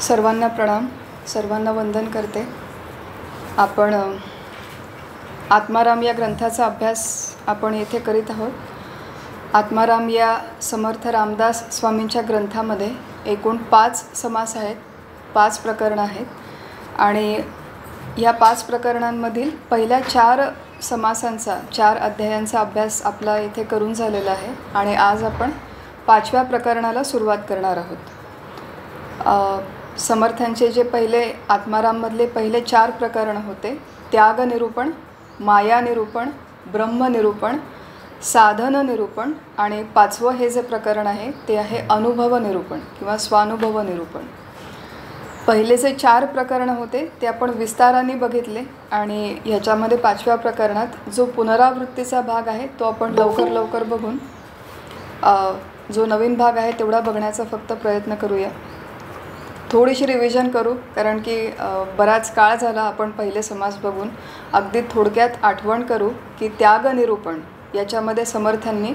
सर्वांना प्रणाम, सर्वांना वंदन करते। आपण आत्माराम या ग्रंथाचा अभ्यास आपण येथे करीत आहोत। आत्माराम या समर्थ रामदास स्वामींच्या ग्रंथामध्ये एकूण 5 समास आहेत, 5 प्रकरणं आहेत आणि या 5 प्रकरणांमधील पहिल्या 4 समासांचा 4 अध्यायांचा अभ्यास आपला येथे करून झालेला आहे आणि आज आपण 5व्या प्रकरणाला सुरुवात करणार आहोत। समर्थांचे जे पहिले आत्माराममधले पहिले 4 प्रकरण होते, त्याग निरूपण, माया निरूपण, ब्रह्म निरूपण, साधन निरूपण आणि 5वं हे जे प्रकरण आहे ते आहे अनुभव निरूपण किंवा स्वानुभव निरूपण। पहिले जे 4 प्रकरणं होते ते आपण विस्ताराने बघितले आणि ह्याच्यामध्ये 5व्या प्रकरणात जो पुनरावृत्तीचा भाग आहे तो आपण लवकर बघून जो नवीन भाग आहे तेवढा बघण्याचा फक्त प्रयत्न करूया। थोडीशी रिव्हिजन करू, कारण की बराच काळ झाला आपण पहिले समास बघून। अगदी थोडक्यात आठवण करू की त्याग निरूपण याच्यामध्ये समर्थांनी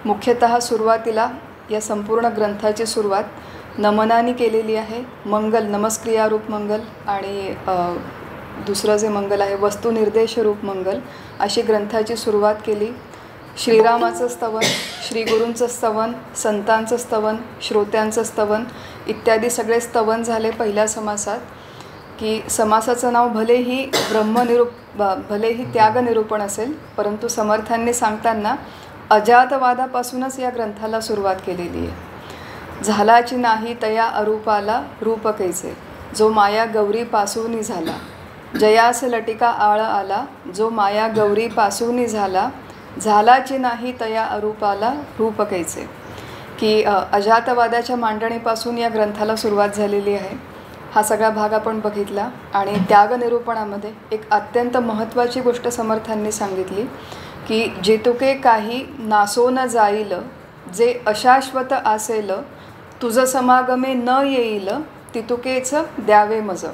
मुख्यतः सुरुवातीला या संपूर्ण ग्रंथाची सुरुवात नमनाने केलेली आहे। मंगल, नमस्क्रियारूप मंगल आणि दुसरं जे मंगल आहे वस्तुनिर्देश रूप मंगल, अशी ग्रंथाची सुरुवात केली। श्रीरामाचं स्तवन, श्रीगुरूंचं स्तवन, संतांचं स्तवन, श्रोत्यांचं स्तवन इत्यादी सगळे स्तवन झाले पहिल्या समासात। की समासाचं नाव भलेही भलेही त्याग निरूपण असेल, परंतु समर्थांनी सांगताना अजातवादापासूनच या ग्रंथाला सुरुवात केलेली आहे। झालाची नाही तया अरूपाला रूप कैसे, जो माया गौरी पासूनी झाला, जयास लटिका आळ आला, जो माया गौरी पासूनी झाला, झालाची नाही तया अरूपाला रूप कैसे। की अजातवादाच्या मांडणीपासून या ग्रंथाला सुरुवात झालेली आहे। हा सगळा भाग आपण बघितला आणि त्याग निरूपणामध्ये एक अत्यंत महत्त्वाची गोष्ट समर्थांनी सांगितली की जेतुके काही नासो न जाईल, जे अशाश्वत असेल, तुझ समागमे न येईल, तितुकेच द्यावे मज।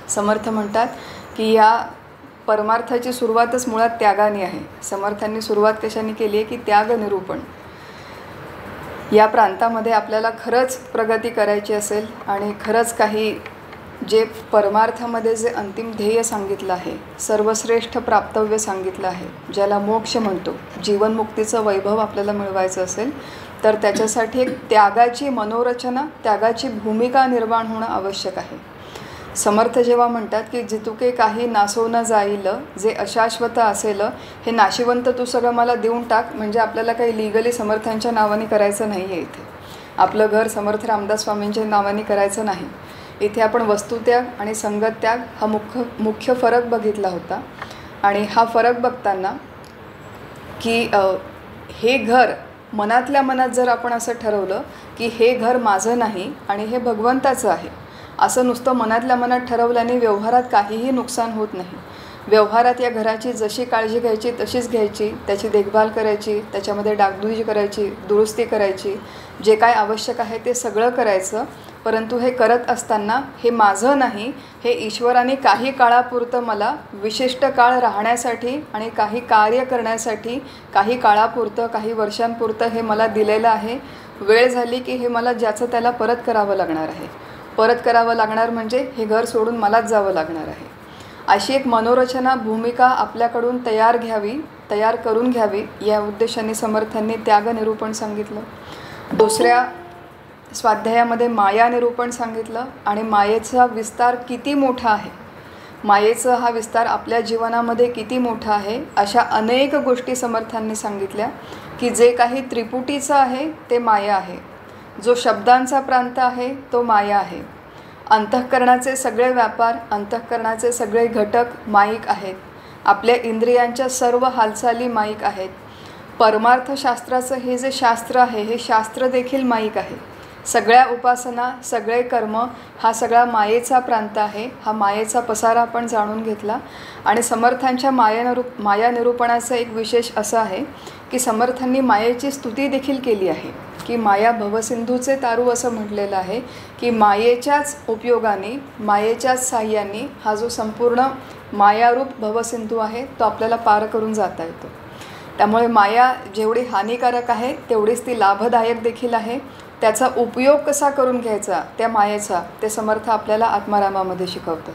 समर्थ म्हणतात की या परमार्थाची सुरुवातच मुळात त्यागाने आहे। समर्थांनी सुरुवात कशाने केली आहे की त्याग निरूपण। या प्रांतामध्ये आपल्याला खरंच प्रगती करायची असेल आणि खरंच काही जे परमार्थामध्ये जे अंतिम ध्येय सांगितलं आहे, सर्वश्रेष्ठ प्राप्तव्य सांगितलं आहे, ज्याला मोक्ष म्हणतो, जीवनमुक्तीचं वैभव आपल्याला मिळवायचं असेल तर त्याच्यासाठी एक त्यागाची मनोरचना, त्यागाची भूमिका निर्माण होणं आवश्यक आहे। समर्थ जेव्हा म्हणतात की जितुके काही नासो न जाईल, जे अशाश्वत असेल, हे नाशिवंत तू सगळं मला देऊन टाक, म्हणजे आपल्याला काही लिगली समर्थांच्या नावाने करायचं नाही आहे। इथे आपलं घर समर्थ रामदास स्वामींच्या नावाने करायचं नाही। इथे आपण वस्तुत्याग आणि संगत त्याग हा मुख्य फरक बघितला होता आणि हा फरक बघताना की हे घर मनातल्या मनात जर आपण असं ठरवलं की हे घर माझं नाही आणि हे भगवंताचं आहे, असं नुसतं मनातल्या मनात ठरवल्याने व्यवहारात काहीही नुकसान होत नाही। व्यवहारात या घराची जशी काळजी घ्यायची तशीच घ्यायची, त्याची देखभाल करायची, त्याच्यामध्ये डागडुजी करायची, दुरुस्ती करायची, जे काय आवश्यक आहे ते सगळं करायचं। परंतु हे करत असताना हे माझं नाही, हे ईश्वराने काही काळापुरतं मला विशिष्ट काळ राहण्यासाठी आणि काही कार्य करण्यासाठी काही काळापुरतं, काही वर्षांपुरतं हे मला दिलेलं आहे। वेळ झाली की हे मला ज्याचं त्याला परत करावं लागणार आहे। परत करावं लागणार म्हणजे हे घर सोडून मलाच जावं लागणार आहे। अशी एक मनोरचना भूमिका आपल्याकडून तयार करून घ्यावी, या उद्देशाने समर्थांनी त्याग निरूपण सांगितलं। दुसऱ्या स्वाध्यायामध्ये माया निरूपण सांगितलं आणि मायेचा विस्तार किती मोठा आहे, मायेचा हा विस्तार आपल्या जीवनामध्ये किती मोठा आहे, अशा अनेक गोष्टी समर्थांनी सांगितल्या की जे काही त्रिपुटीचं आहे ते माया आहे, जो शब्दांचा प्रांत आहे तो माया आहे, अंतःकरणाचे सगळे व्यापार, अंतःकरणाचे सगळे घटक माईक आहेत, आपल्या इंद्रियांच्या सर्व हालचाली माईक आहेत, परमार्थशास्त्राचं हे जे शास्त्र आहे हे शास्त्र देखील माईक आहे, सगळ्या उपासना, सगळे कर्म हा सगळा मायेचा प्रांत आहे। हा मायेचा पसारा आपण जाणून घेतला आणि समर्थांच्या माया निरूपणाचं एक विशेष असं आहे की समर्थांनी मायेची स्तुती देखील केली आहे की माया भवसिंधूचे तारू असं म्हटलेलं आहे की मायेच्याच उपयोगाने, मायेच्याच साह्याने हा जो संपूर्ण मायारूप भवसिंधू आहे तो आपल्याला पार करून जाता येतो। त्यामुळे माया जेवढी हानिकारक आहे तेवढीच ती लाभदायक देखील आहे। त्याचा उपयोग कसा करून घ्यायचा त्या मायेचा, ते समर्थ आपल्याला आत्मारामामध्ये शिकवतं.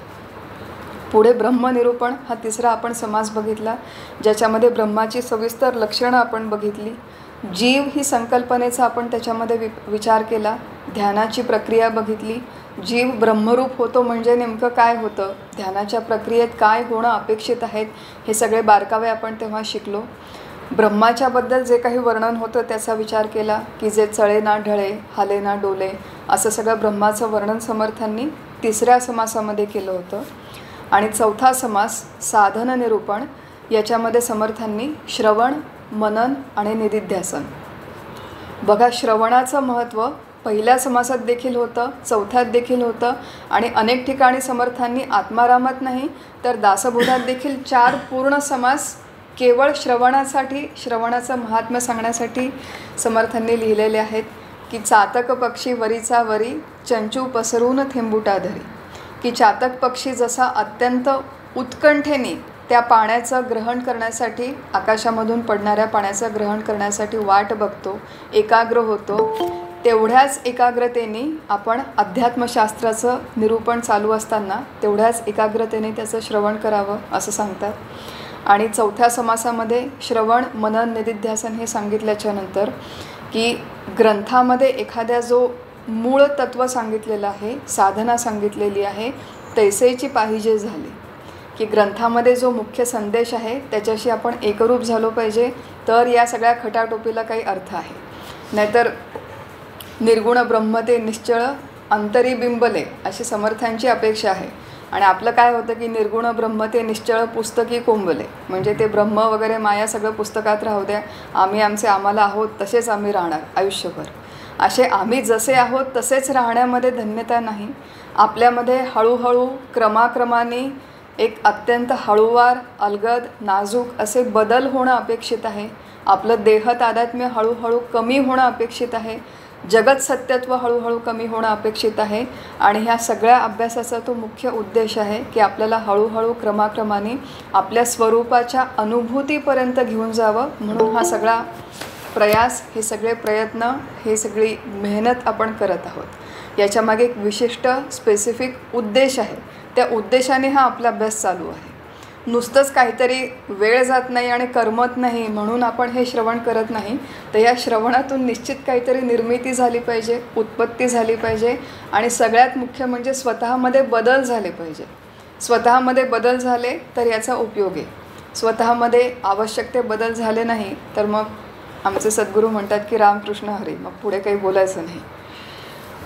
पुढे ब्रह्मनिरूपण हा तिसरा आपण समास बघितला, ज्याच्यामध्ये ब्रह्माची सविस्तर लक्षणं आपण बघितली. जीव ही संकल्पनेचा आपण त्याच्यामध्ये विचार केला. ध्यानाची प्रक्रिया बघितली. जीव ब्रह्मरूप होतो म्हणजे नेमकं काय होतं, ध्यानाच्या प्रक्रियेत काय होणं अपेक्षित आहेत, हे सगळे बारकावे आपण तेव्हा शिकलो. ब्रह्माच्याबद्दल जे काही वर्णन होतं त्याचा विचार केला, की जे चळे ना ढळे, हाले ना डोले, असं सगळं ब्रह्माचं वर्णन समर्थांनी तिसऱ्या समासामध्ये केलं होतं. आणि चौथा समास साधन निरूपण, याच्यामध्ये समर्थांनी श्रवण, मनन आणि निदिध्यासन. बघा, श्रवणाचं महत्त्व पहिल्या समासात देखील होतं, चौथ्यात देखील होतं, आणि अनेक ठिकाणी समर्थांनी आत्मारामात नाही तर दासबोधात देखील 4 पूर्ण समास केवळ श्रवणासाठी, श्रवणाचं महात्म्य सांगण्यासाठी समर्थांनी लिहिलेले आहेत. की चातक पक्षी वरीचा वरी, चंचू पसरून थेंबुटा धरी. की चातक पक्षी जसा अत्यंत उत्कंठेने त्या पाण्याचं ग्रहण करण्यासाठी, आकाशामधून पडणाऱ्या पाण्याचं ग्रहण करण्यासाठी वाट बघतो, एकाग्र होतो, तेवढ्याच एकाग्रतेने आपण अध्यात्मशास्त्राचं निरूपण चालू असताना तेवढ्याच एकाग्रतेने त्याचं श्रवण करावं असं सांगतात. आणि चौथ्या समासामध्ये श्रवण, मनन, निदिध्यासन हे सांगितल्याच्यानंतर की ग्रंथामध्ये एखाद्या जो मूळ तत्त्व सांगितलेलं आहे, साधना सांगितलेली आहे, तैसेची पाहिजे झाली. की ग्रंथामध्ये जो मुख्य संदेश आहे त्याच्याशी आपण एकरूप झालो पाहिजे, तर या सगळ्या खटाटोपीला काही अर्थ आहे. नाहीतर निर्गुण ब्रह्म ते निश्चळ अंतरी बिंबले अशी समर्थांची अपेक्षा आहे. आणि आपलं काय होतं की निर्गुण ब्रह्म ते निश्चळ पुस्तकी कोंबले, म्हणजे ते ब्रह्म वगैरे माया सगळं पुस्तकात राहू द्या, आम्ही आम्हाला आहोत तसेच आम्ही राहणार आयुष्यभर. असे आम्ही जसे आहोत तसेच राहण्यामध्ये धन्यता नाही. आपल्यामध्ये हळूहळू क्रमाक्रमाने एक अत्यंत हळूवार, अलगद, नाजूक असे बदल होणं अपेक्षित आहे. आपलं देहतादात्म्य हळूहळू कमी होणं अपेक्षित आहे. जगत सत्यत्व हळूहळू कमी होणं अपेक्षित आहे. आणि ह्या सगळ्या अभ्यासाचा तो मुख्य उद्देश आहे की आपल्याला हळूहळू क्रमाक्रमाने आपल्या स्वरूपाच्या अनुभूतीपर्यंत घेऊन जावं. म्हणून हा सगळा प्रयास, हे सगळे प्रयत्न, हे सगळी मेहनत आपण करत आहोत. याच्यामागे एक विशिष्ट स्पेसिफिक उद्देश आहे. त्या उद्देशाने हा आपला अभ्यास चालू आहे. नुसतंच काहीतरी वेळ जात नाही आणि करमत नाही म्हणून आपण हे श्रवण करत नाही, तर या श्रवणातून निश्चित काहीतरी निर्मिती झाली पाहिजे, उत्पत्ती झाली पाहिजे. आणि सगळ्यात मुख्य म्हणजे स्वतःमध्ये बदल झाले पाहिजे. स्वतःमध्ये बदल झाले तर याचा उपयोग आहे. स्वतःमध्ये आवश्यक ते बदल झाले नाही तर मग आमचे सद्गुरू म्हणतात की रामकृष्ण हरी, मग पुढे काही बोलायचं नाही.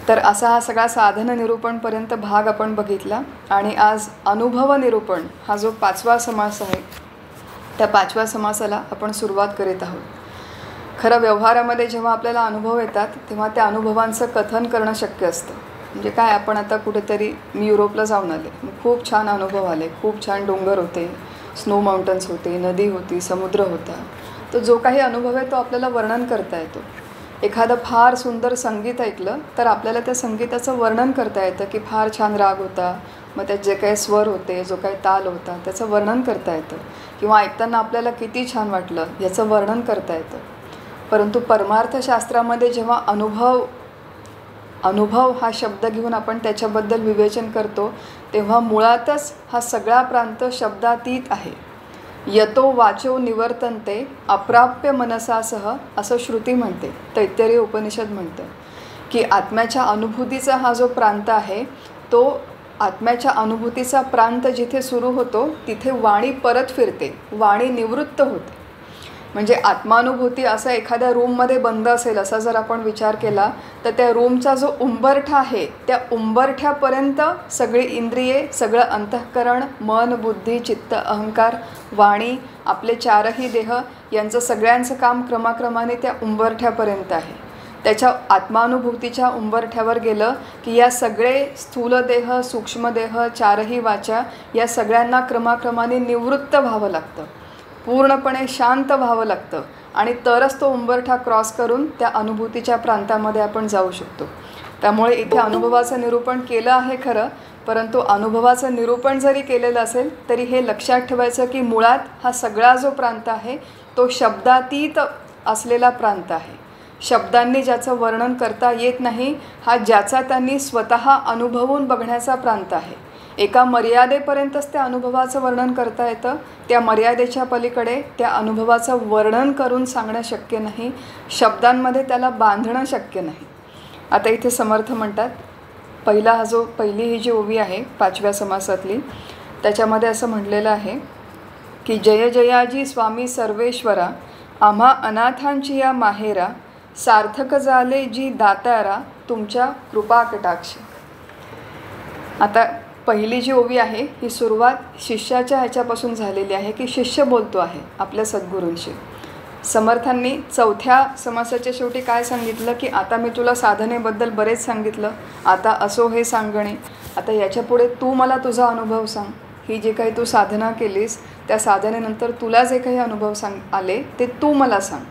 तर असा हा सगळा साधन निरूपणपर्यंत भाग आपण बघितला. आणि आज अनुभव निरूपण हा जो 5वा समास आहे, त्या 5व्या समासाला आपण सुरुवात करीत आहोत. खरं व्यवहारामध्ये जेव्हा आपल्याला अनुभव येतात तेव्हा त्या अनुभवांचं कथन करणं शक्य असतं. म्हणजे काय, आपण आता कुठेतरी, मी युरोपला जाऊन आले, खूप छान अनुभव आले, खूप छान डोंगर होते, स्नो माउंटन्स होते, नदी होती, समुद्र होता. तो जो काही अनुभव आहे तो आपल्याला वर्णन करता येतो. एखादं फार सुंदर संगीत ऐकलं तर आपल्याला त्या संगीताचं वर्णन करता येतं की फार छान राग होता, मग त्यात जे काही स्वर होते, जो काही ताल होता त्याचं वर्णन करता येतं. किंवा ऐकताना आपल्याला किती छान वाटलं याचं वर्णन करता येतं. परंतु परमार्थशास्त्रामध्ये जेव्हा अनुभव हा शब्द घेऊन आपण त्याच्याबद्दल विवेचन करतो तेव्हा मुळातच हा सगळा प्रांत शब्दातीत आहे. यतो वाचो निवर्तन्ते अप्राप्य मनसासह असं श्रुती म्हणते, तैत्तरीय उपनिषद म्हणतं की आत्म्याच्या अनुभूतीचा हा जो प्रांत आहे तो आत्म्याच्या अनुभूतीचा प्रांत जिथे सुरू होतो तिथे वाणी परत फिरते, वाणी निवृत्त होते. म्हणजे आत्मानुभूती असं एखाद्या रूममध्ये बंद असेल असा जर आपण विचार केला तर त्या रूमचा जो उंबरठा आहे त्या उंबरठ्यापर्यंत सगळी इंद्रिये, सगळं अंतःकरण, मन, बुद्धी, चित्त, अहंकार, वाणी, आपले 4ही देह यांचं सगळ्यांचं काम क्रमाक्रमाने त्या उंबरठ्यापर्यंत आहे. त्याच्या आत्मानुभूतीच्या उंबरठ्यावर गेलं की या सगळे स्थूलदेह, सूक्ष्मदेह, 4ही वाचा या सगळ्यांना क्रमाक्रमाने निवृत्त व्हावं लागतं, पूर्णपणे शांत व्हावं लागतं. आणि तरच तो उंबरठा क्रॉस करून त्या अनुभूतीच्या प्रांतामध्ये आपण जाऊ शकतो. त्यामुळे इथे अनुभवाचं निरूपण केलं आहे खरं, परंतु अनुभवाचं निरूपण जरी केलेलं असेल तरी हे लक्षात ठेवायचं की मुळात हा सगळा जो प्रांत आहे तो शब्दातीत असलेला प्रांत आहे. शब्दांनी ज्याचं वर्णन करता येत नाही, हा ज्याचा त्यांनी स्वतः अनुभवून बघण्याचा प्रांत आहे. एका मर्यादेपर्यंतच त्या अनुभवाचं वर्णन करता येतं. त्या मर्यादेच्या पलीकडे त्या अनुभवाचं वर्णन करून सांगणं शक्य नाही. शब्दांमध्ये त्याला बांधणं शक्य नाही. आता इथे समर्थ म्हणतात, पहिली ही जी ओवी आहे 5व्या समासातली, त्याच्यामध्ये असं म्हणलेलं आहे की जय जयाजी स्वामी सर्वेश्वरा, आम्हा अनाथांची या माहेरा, सार्थक झाले जी दातारा, तुमच्या कृपा कटाक्ष. आता पहिली जी ओवी आहे ही सुरुवात शिष्याच्या ह्याच्यापासून झालेली आहे की शिष्य बोलतो आहे आपल्या सद्गुरूंशी. समर्थांनी 4थ्या समासाच्या शेवटी काय सांगितलं की आता मी तुला साधनेबद्दल बरेच सांगितलं, आता असो हे सांगणे, आता याच्यापुढे तू मला तुझा अनुभव सांग. ही जे काही तू साधना केलीस त्या साधनेनंतर तुला जे काही अनुभव आले ते तू मला सांग.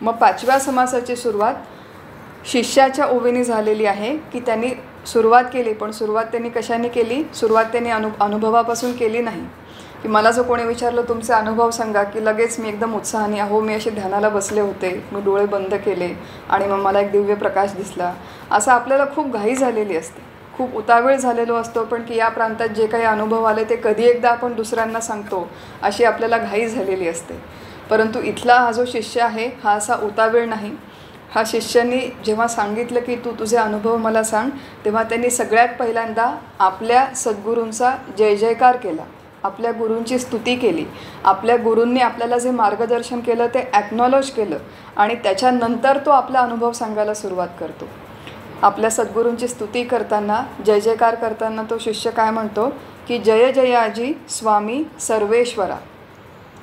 मग 5व्या समासाची सुरुवात शिष्याच्या ओवीने झालेली आहे की त्यांनी सुरुवात केली, पण सुरुवात त्यांनी कशाने केली? सुरुवात त्यांनी अनुभवापासून केली नाही की मला जो कोणी विचारलं तुमचे अनुभव सांगा की लगेच मी एकदम उत्साहाने अहो मी असे ध्यानाला बसले होते, मी डोळे बंद केले आणि मग मला एक दिव्य प्रकाश दिसला. असं आपल्याला खूप घाई झालेली असते, खूप उतावीळ झालेलो असतो, पण की या प्रांतात जे काही अनुभव आले ते कधी एकदा आपण दुसऱ्यांना सांगतो अशी आपल्याला घाई झालेली असते. परंतु इथला हा जो शिष्य आहे हा असा उतावीळ नाही. हा शिष्यांनी जेव्हा सांगितलं की तू तुझे अनुभव मला सांग, तेव्हा त्यांनी सगळ्यात पहिल्यांदा आपल्या सद्गुरूंचा जय जयकार केला, आपल्या गुरूंची स्तुती केली, आपल्या गुरूंनी आपल्याला जे मार्गदर्शन केलं ते ॲक्नॉलेज केलं आणि त्याच्यानंतर तो आपला अनुभव सांगायला सुरुवात करतो. आपल्या सद्गुरूंची स्तुती करताना, जय जयकार करताना तो शिष्य काय म्हणतो की जय जयाजी स्वामी सर्वेश्वरा,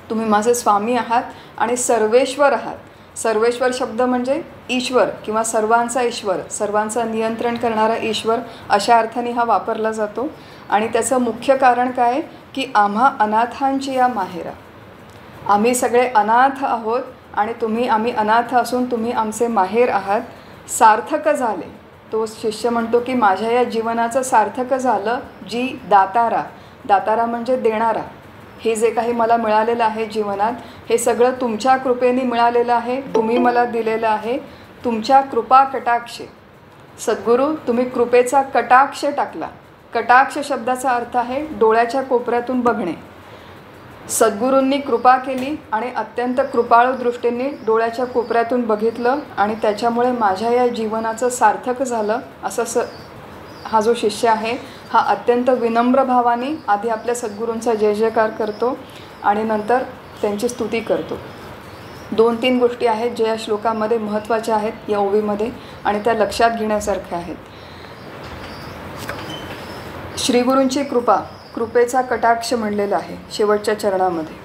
तुम्ही माझे स्वामी आहात आणि सर्वेश्वर आहात. सर्वेश्वर शब्द म्हणजे ईश्वर किंवा सर्वांचा ईश्वर, सर्वांचा नियंत्रण करणारा ईश्वर अशा अर्थाने हा वापरला जातो. आणि त्याचं मुख्य कारण काय की आम्हा अनाथांची या माहेरा, आम्ही सगळे अनाथ आहोत आणि आम्ही अनाथ असून तुम्ही आमचे माहेर आहात. सार्थक झाले, तो शिष्य म्हणतो की माझ्या या जीवनाचं सार्थक झालं जी दातारा, दातारा म्हणजे देणारा, हे जे काही मला मिळालेलं आहे जीवनात हे सगळं तुमच्या कृपेने मिळालेलं आहे, तुम्ही मला दिलेलं आहे. तुमच्या कृपा कटाक्ष, सद्गुरू तुम्ही कृपेचा कटाक्ष टाकला. कटाक्ष शब्दाचा अर्थ आहे डोळ्याच्या कोपऱ्यातून बघणे. सद्गुरूंनी कृपा केली आणि अत्यंत कृपाळू दृष्टीने डोळ्याच्या कोपऱ्यातून बघितलं आणि त्याच्यामुळे माझ्या या जीवनाचं सार्थक झालं. असं हा जो शिष्य आहे हा अत्यंत विनम्र भावाने आधी आपल्या सद्गुरूंचा जय जयकार करतो आणि नंतर त्यांची स्तुती करतो. 2-3 गोष्टी आहेत ज्या या श्लोकामध्ये महत्त्वाच्या आहेत या ओवीमध्ये आणि त्या लक्षात घेण्यासारख्या आहेत. श्रीगुरूंची कृपा, कृपेचा कटाक्ष म्हणलेला आहे शेवटच्या चरणामध्ये.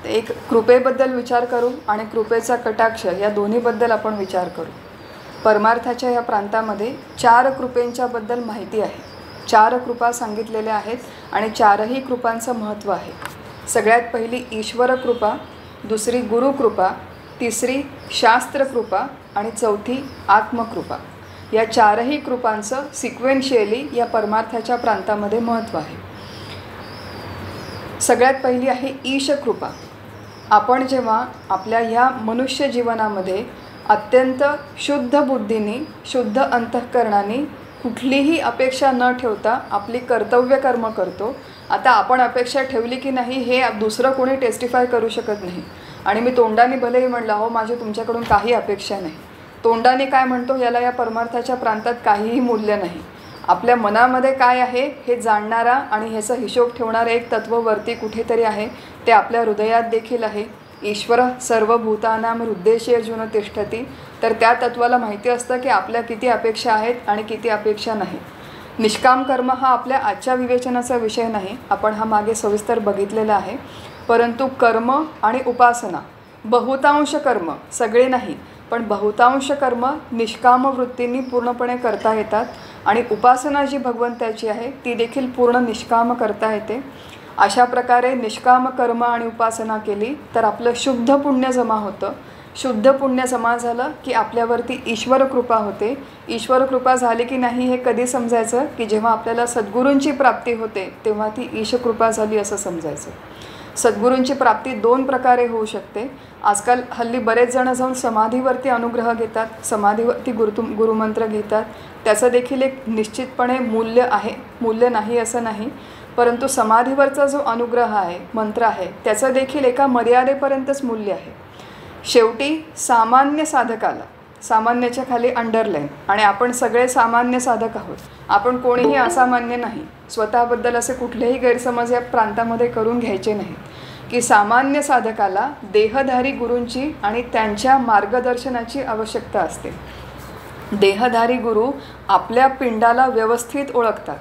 तर एक कृपेबद्दल विचार करू आणि कृपेचा कटाक्ष या दोन्हीबद्दल आपण विचार करू. परमार्थाच्या या प्रांतामध्ये 4 कृपेंच्याबद्दल माहिती आहे. 4 कृपा सांगितलेल्या आहेत आणि 4ही कृपांचं महत्त्व आहे. सगळ्यात पहिली ईश्वर कृपा, दुसरी गुरुकृपा, तिसरी शास्त्रकृपा आणि चौथी आत्मकृपा. या 4ही कृपांचं सिक्वेन्शियली या परमार्थाच्या प्रांतामध्ये महत्त्व आहे. सगळ्यात पहिली आहे ईशकृपा. आपण जेव्हा आपल्या ह्या मनुष्य जीवनामध्ये अत्यंत शुद्ध बुद्धीने, शुद्ध अंतःकरणाने, कुठलीही अपेक्षा न ठेवता आपली कर्तव्य कर्म करतो. आता आपण अपेक्षा ठेवली की नाही हे दुसरं कोणी टेस्टिफाय करू शकत नाही. आणि मी तोंडाने भलेही म्हणलं हो माझी तुमच्याकडून काही अपेक्षा नाही, तोंडाने काय म्हणतो याला या परमार्थाच्या प्रांतात काहीही मूल्य नाही. आपल्या मनामध्ये काय आहे हे जाणणारा आणि ह्याचा हिशोब ठेवणारं एक तत्त्व वरती कुठेतरी आहे, ते आपल्या हृदयात देखील आहे. ईश्वर सर्वभूतानां हृद्देशे अर्जुन तिष्ठती. तर त्या तत्त्वाला माहिती असतं की आपल्या किती अपेक्षा आहेत आणि किती अपेक्षा नाही. निष्काम कर्म हा आपल्या आजच्या विवेचनाचा विषय नाही, आपण हा मागे सविस्तर बघितलेला आहे. परंतु कर्म आणि उपासना, बहुतांश कर्म, सगळे नाही पण बहुतांश कर्म निष्काम वृत्तींनी पूर्णपणे करता येतात आणि उपासना जी भगवंताची आहे ती देखील पूर्ण निष्काम करता येते. अशा प्रकारे निष्काम कर्म आणि उपासना केली तर आपलं शुद्ध पुण्य जमा होतं. शुद्ध पुण्य जमा झालं की आपल्यावरती ईश्वर कृपा होते. ईश्वर कृपा झाली की नाही हे कधी समजायचं की जेव्हा आपल्याला सद्गुरूंची प्राप्ती होते तेव्हा ती ईशकृपा झाली असं समजायचं. सद्गुरूंची प्राप्ती 2 प्रकारे होऊ शकते. आजकाल हल्ली बरेच जण जाऊन समाधीवरती अनुग्रह घेतात, समाधीवरती गुरुमंत्र घेतात. त्याचं देखील एक निश्चितपणे मूल्य आहे, मूल्य नाही असं नाही. परंतु समाधीवरचा जो अनुग्रह आहे, मंत्र आहे, त्याचं देखील एका मर्यादेपर्यंतच मूल्य आहे. शेवटी सामान्य साधकाला, सामान्याच्या खाली अंडरलाईन, आणि आपण सगळे सामान्य साधक आहोत, आपण कोणीही असामान्य नाही. स्वतःबद्दल असे कुठलेही गैरसमज या प्रांतामध्ये करून घ्यायचे नाहीत की सामान्य साधकाला देहधारी गुरूंची आणि त्यांच्या मार्गदर्शनाची आवश्यकता असते. देहधारी गुरु आपल्या पिंडाला व्यवस्थित ओळखतात.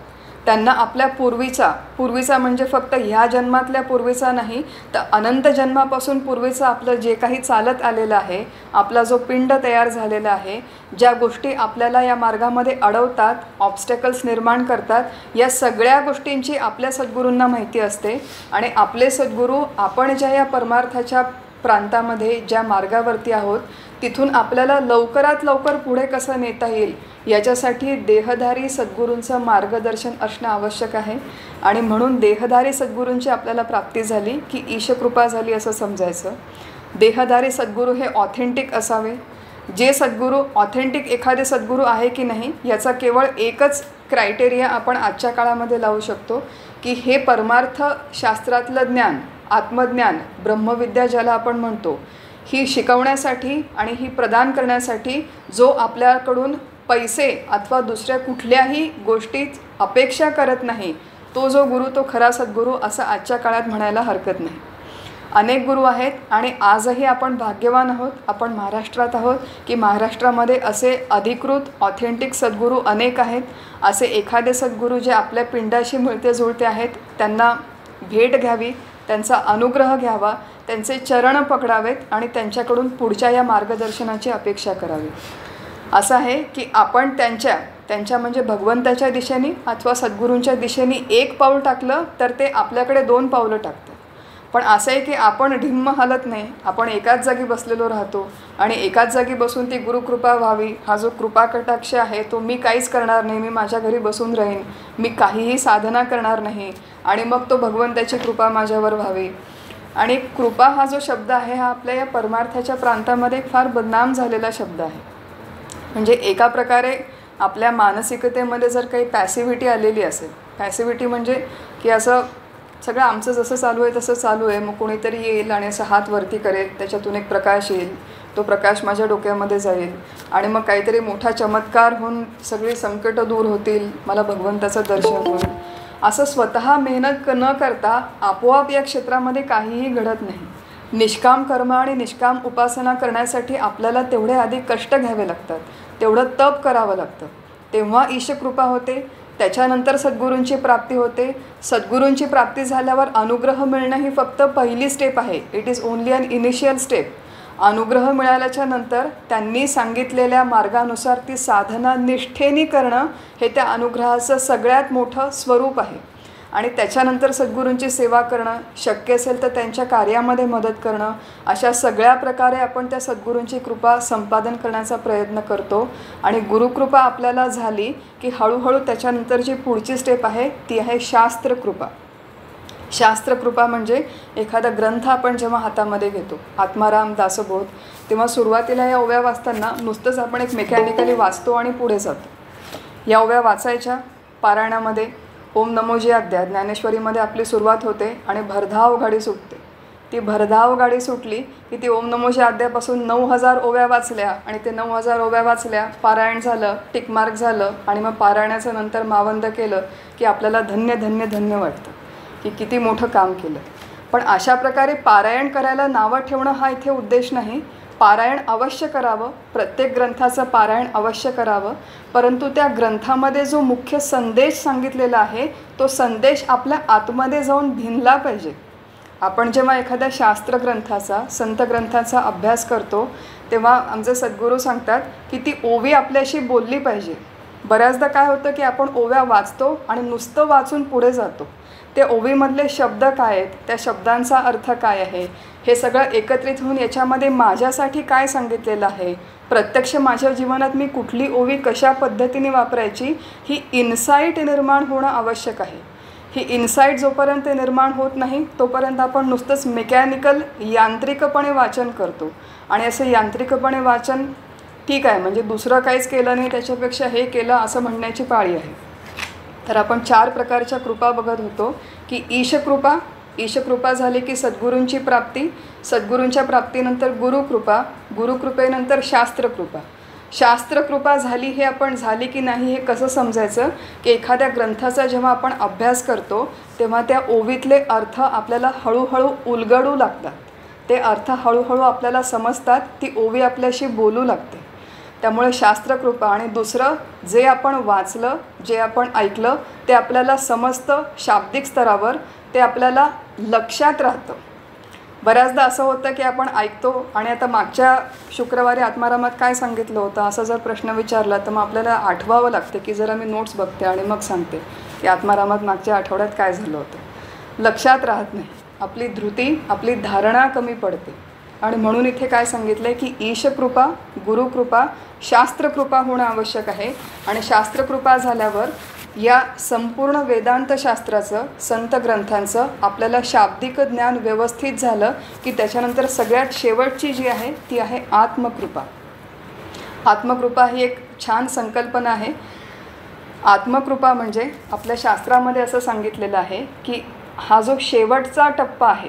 त्यांना आपल्या पूर्वीचा म्हणजे फक्त ह्या जन्मातल्या पूर्वीचा नाही, तर अनंत जन्मापासून पूर्वीचं आपलं जे काही चालत आलेलं आहे, आपला जो पिंड तयार झालेला आहे, ज्या गोष्टी आपल्याला या मार्गामध्ये अडवतात, ऑब्स्टॅकल्स निर्माण करतात, या सगळ्या गोष्टींची आपल्या सद्गुरूंना माहिती असते. आणि आपले सद्गुरू आपण ज्या या परमार्थाच्या प्रांतामध्ये ज्या मार्गावरती आहोत तिथून आपल्याला लवकरात लवकर पुढे कसं नेता येईल याच्यासाठी देहधारी सद्गुरूंचं मार्गदर्शन असणं आवश्यक आहे. आणि म्हणून देहधारी सद्गुरूंची आपल्याला प्राप्ती झाली की ईशकृपा झाली असं समजायचं. देहधारी सद्गुरू हे ऑथेंटिक असावे. जे सद्गुरू ऑथेंटिक एखादे सद्गुरू आहे की नाही याचा केवळ एकच क्रायटेरिया आपण आजच्या काळामध्ये लावू शकतो की हे परमार्थ शास्त्रातलं ज्ञान, आत्मज्ञान, ब्रह्मविद्या ज्याला आपण म्हणतो, ही शिकवण्यासाठी आणि ही प्रदान करण्यासाठी जो आपल्याकडून पैसे अथवा दुसऱ्या कुठल्याही गोष्टीत अपेक्षा करत नाही, तो जो गुरु तो खरा सद्गुरू असं आजच्या काळात म्हणायला हरकत नाही. अनेक गुरु आहेत आणि आजही आपण भाग्यवान आहोत, आपण महाराष्ट्रात आहोत की महाराष्ट्रामध्ये असे अधिकृत ऑथेंटिक सद्गुरू अनेक आहेत. असे एखादे सद्गुरू जे आपल्या पिंडाशी मिळते जुळते आहेत, त्यांना भेट घ्यावी, त्यांचा अनुग्रह घ्यावा, त्यांचे चरण पकडावेत आणि त्यांच्याकडून पुढच्या या मार्गदर्शनाची अपेक्षा करावी. असं आहे की आपण त्यांच्या म्हणजे भगवंताच्या दिशेने अथवा सद्गुरूंच्या दिशेने 1 पाऊल टाकलं तर ते आपल्याकडे 2 पावलं टाकतात. पण असं आहे की आपण ढिम्म हलत नाही, आपण एकाच जागी बसलेलो राहतो आणि एकाच जागी बसून ती गुरुकृपा व्हावी, हा जो कृपा कटाक्ष आहे तो मी काहीच करणार नाही, मी माझ्या घरी बसून राहीन, मी काहीही साधना करणार नाही आणि मग तो भगवंताची कृपा माझ्यावर व्हावी. आणि कृपा हा जो शब्द आहे हा आपल्या या परमार्थाच्या प्रांतामध्ये फार बदनाम झालेला शब्द आहे. म्हणजे एका प्रकारे आपल्या मानसिकतेमध्ये जर काही पॅसिव्हिटी आलेली असेल, पॅसिव्हिटी म्हणजे की असं सगळं आमचं जसं चालू आहे तसं चालू आहे, मग कोणीतरी येईल आणि असं हात वरती करेल, त्याच्यातून एक प्रकाश येईल, तो प्रकाश माझ्या डोक्यामध्ये जाईल आणि मग काहीतरी मोठा चमत्कार होऊन सगळी संकटं दूर होतील, मला भगवंताचं दर्शन होईल. असं स्वतः मेहनत न करता आपोआप या क्षेत्रामध्ये काहीही घडत नाही. निष्काम कर्म आणि निष्काम उपासना करण्यासाठी आपल्याला तेवढे आधी कष्ट घ्यावे लागतात, तेवढं तप करावं लागतं, तेव्हा ईशकृपा होते. त्याच्यानंतर सद्गुरूंची प्राप्ती होते. सद्गुरूंची प्राप्ती झाल्यावर अनुग्रह मिळणं ही फक्त पहिली स्टेप आहे. It is only an initial step. अनुग्रह मिळाल्याच्या नंतर त्यांनी सांगितलेल्या मार्गानुसार ती साधना निष्ठेने करणं हे त्या अनुग्रहाचं सगळ्यात मोठं स्वरूप आहे. आणि त्याच्यानंतर सद्गुरूंची सेवा करणं, शक्य असेल तर त्यांच्या कार्यामध्ये मदत करणं, अशा सगळ्या प्रकारे आपण त्या सद्गुरूंची कृपा संपादन करण्याचा प्रयत्न करतो. आणि गुरुकृपा आपल्याला झाली की हळूहळू त्याच्यानंतरची पुढची स्टेप आहे ती आहे शास्त्रकृपा. शास्त्रकृपा म्हणजे एखादा ग्रंथ आपण जेव्हा हातामध्ये घेतो, आत्माराम दासबोध, तेव्हा सुरुवातीला या ओव्या वाचताना नुसतंच आपण एक मेकॅनिकली वाचतो आणि पुढे जातो. या ओव्या वाचायच्या पारायणामध्ये ओम नमोजी अध्याय ज्ञानेश्वरीमध्ये आपली सुरुवात होते आणि भरधाव गाडी सुटते. ती भरधाव गाडी सुटली की ती ओम नमोजी अध्यायापासून 9000 ओव्या वाचल्या आणि ते 9000 ओव्या वाचल्या, पारायण झालं, टिकमार्क झालं आणि मग पारायणाचं नंतर मावंद केलं की आपल्याला धन्य धन्य धन्य वाटतं की किती मोठं काम केलं. पण अशा प्रकारे पारायण करायला नावं ठेवणं हा इथे उद्देश नाही. पारायण अवश्य करावं, प्रत्येक ग्रंथाचं पारायण अवश्य करावं, परंतु त्या ग्रंथामध्ये जो मुख्य संदेश सांगितलेला आहे तो संदेश आपल्या आतमध्ये जाऊन भिनला पाहिजे. आपण जेव्हा एखाद्या शास्त्र ग्रंथाचा, संत ग्रंथाचा अभ्यास करतो तेव्हा आमचे सद्गुरू सांगतात की ती ओवी आपल्याशी बोलली पाहिजे. बऱ्याचदा काय होतं की आपण ओव्या वाचतो आणि नुसतं वाचून पुढे जातो. ते ओवीमधले शब्द काय आहेत, त्या शब्दांचा अर्थ काय आहे, हे सगळं एकत्रित होऊन याच्यामध्ये माझ्यासाठी काय सांगितलेलं आहे, प्रत्यक्ष माझ्या जीवनात मी कुठली ओवी कशा पद्धतीने वापरायची, ही इन्साईट निर्माण होणं आवश्यक आहे. ही इन्साईट जोपर्यंत निर्माण होत नाही तोपर्यंत आपण नुसतंच मेकॅनिकल यांत्रिकपणे वाचन करतो. आणि असं यांत्रिकपणे वाचन ठीक आहे, म्हणजे दुसरं काहीच केलं नाही त्याच्यापेक्षा हे केलं असं म्हणण्याची पाळी आहे. तर आपण 4 प्रकारच्या कृपा बघत होतो की ईशकृपा, ईशकृपा झाली की सद्गुरूंची प्राप्ती, सद्गुरूंच्या प्राप्तीनंतर गुरुकृपा, गुरुकृपेनंतर शास्त्रकृपा. शास्त्रकृपा झाली हे आपण झाली की नाही हे कसं समजायचं की एखाद्या ग्रंथाचा जेव्हा आपण अभ्यास करतो तेव्हा त्या ओवीतले अर्थ आपल्याला हळूहळू उलगडू लागतात. ते अर्थ हळूहळू आपल्याला समजतात, ती ओवी आपल्याशी बोलू लागते. त्यामुळे शास्त्रकृपा. आणि दुसरं, जे आपण वाचलं, जे आपण ऐकलं ते आपल्याला समजतं शाब्दिक स्तरावर, ते आपल्याला लक्षात राहतं. बऱ्याचदा असं होतं की आपण ऐकतो आणि आता मागच्या शुक्रवारी आत्मारामात काय सांगितलं होतं असा जर प्रश्न विचारला तर मग आपल्याला आठवावं लागते की जरा मी नोट्स बघते आणि मग सांगते की आत्मारामात मागच्या आठवड्यात काय झालं होतं. लक्षात राहत नाही, आपली धृती, आपली धारणा कमी पडते. आणि म्हणून इथे काय सांगितलं आहे की ईशकृपा, गुरुकृपा, शास्त्रकृपा होणं आवश्यक आहे. आणि शास्त्रकृपा झाल्यावर या संपूर्ण वेदांतशास्त्राचं, संत ग्रंथांचं आपल्याला शाब्दिक ज्ञान व्यवस्थित झालं की त्याच्यानंतर सगळ्यात शेवटची जी आहे ती आहे आत्मकृपा. आत्मकृपा ही एक छान संकल्पना आहे. आत्मकृपा म्हणजे आपल्या शास्त्रामध्ये असं सांगितलेलं आहे की हा जो शेवटचा टप्पा आहे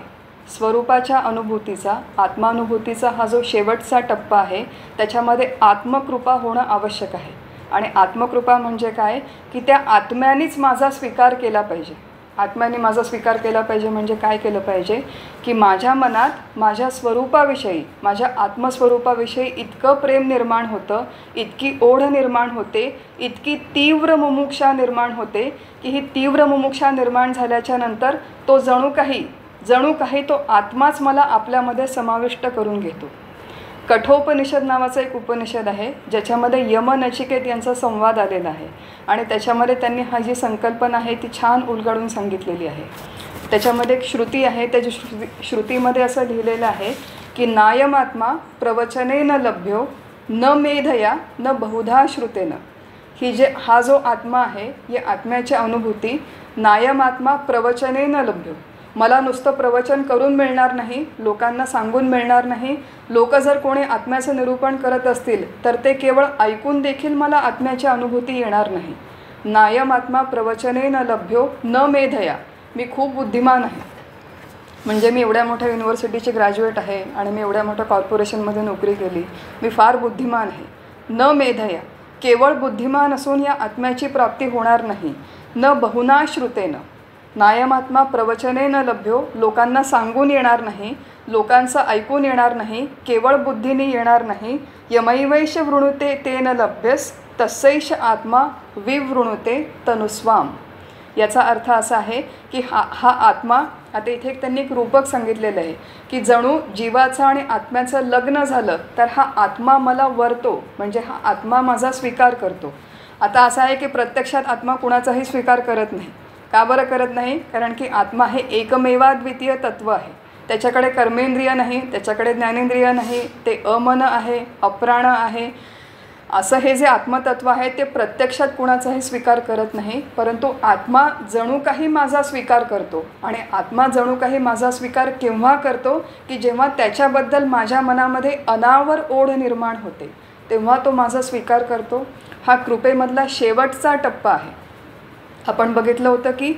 स्वरूपाच्या अनुभूतीचा, आत्मानुभूतीचा, हा जो शेवटचा टप्पा आहे त्याच्यामध्ये आत्मकृपा होणं आवश्यक आहे. आणि आत्मकृपा म्हणजे काय की त्या आत्म्यानेच माझा स्वीकार केला पाहिजे. आत्म्याने माझा स्वीकार केला पाहिजे म्हणजे काय केलं पाहिजे की माझ्या मनात माझ्या स्वरूपाविषयी, माझ्या आत्मस्वरूपाविषयी इतकं प्रेम निर्माण होतं, इतकी ओढ निर्माण होते, इतकी तीव्र मुमुक्षा निर्माण होते की ही तीव्र मुमुक्षा निर्माण झाल्याच्या नंतर तो जणू काही तो आत्माच मला आपल्यामध्ये समाविष्ट करून घेतो. कठोपनिषद नावाचा एक उपनिषद आहे ज्याच्यामध्ये यम नचिकेत यांचा संवाद आलेला आहे. आणि त्याच्यामध्ये त्यांनी हा जी संकल्पना आहे ती छान उलगडून सांगितलेली आहे. त्याच्यामध्ये एक श्रुती आहे, त्याची श्रुतीमध्ये असं लिहिलेलं आहे की नायमात्मा प्रवचनेन लभ्यो न मेधया न बहुधा श्रुतेन. हा जो आत्मा आहे, या आत्म्याची अनुभूती नायमात्मा प्रवचनेन लभ्यो. मला नुसतं प्रवचन करून मिळणार नाही, लोकांना सांगून मिळणार नाही. लोक जर कोणी आत्म्याचं निरूपण करत असतील तर ते केवळ ऐकून देखील मला आत्म्याची अनुभूती येणार नाही. नायम आत्मा प्रवचनेन लभ्यो न मेधया. मी खूप बुद्धिमान आहे, म्हणजे मी एवढ्या मोठ्या युनिव्हर्सिटीची ग्रॅज्युएट आहे आणि मी एवढ्या मोठ्या कॉर्पोरेशनमध्ये नोकरी केली, मी फार बुद्धिमान आहे. न मेधया, केवळ बुद्धिमान असून या आत्म्याची प्राप्ती होणार नाही. न बहुना श्रुतेनं, नायमात्मा प्रवचनेन लभ्यो, लोकांना सांगून येणार नाही, लोकांचं ऐकून येणार नाही, केवळ बुद्धीने येणार नाही. यमैवैष वृणुते तेन लभ्यस तस्सैष आत्मा विवृणुते तनुस्वाम. याचा अर्थ असा आहे की हा आत्मा, आता इथे त्यांनी एक रूपक सांगितलेलं आहे की जणू जीवाचं आणि आत्म्याचं लग्न झालं तर हा आत्मा मला वरतो, म्हणजे हा आत्मा माझा स्वीकार करतो. आता असं आहे की प्रत्यक्षात आत्मा कुणाचाही स्वीकार करत नाही. का बरं करत नाही? कारण की आत्मा हे एकमेवाद्वितीय तत्व आहे. त्याच्याकडे कर्मेंद्रिय नाही, त्याच्याकडे ज्ञानेंद्रिय नाही, ते अमन आहे, अप्राण आहे. असं हे जे आत्मतत्व आहे ते प्रत्यक्षात कुणाचाही स्वीकार करत नाही, परंतु आत्मा जणू काही माझा स्वीकार करतो. आणि आत्मा जणू काही माझा स्वीकार केव्हा करतो की जेव्हा त्याच्याबद्दल माझ्या मनामध्ये अनावर ओढ निर्माण होते, तेव्हा तो माझा स्वीकार करतो. हा कृपेमधला शेवटचा टप्पा आहे. आपण बघितलं होतं की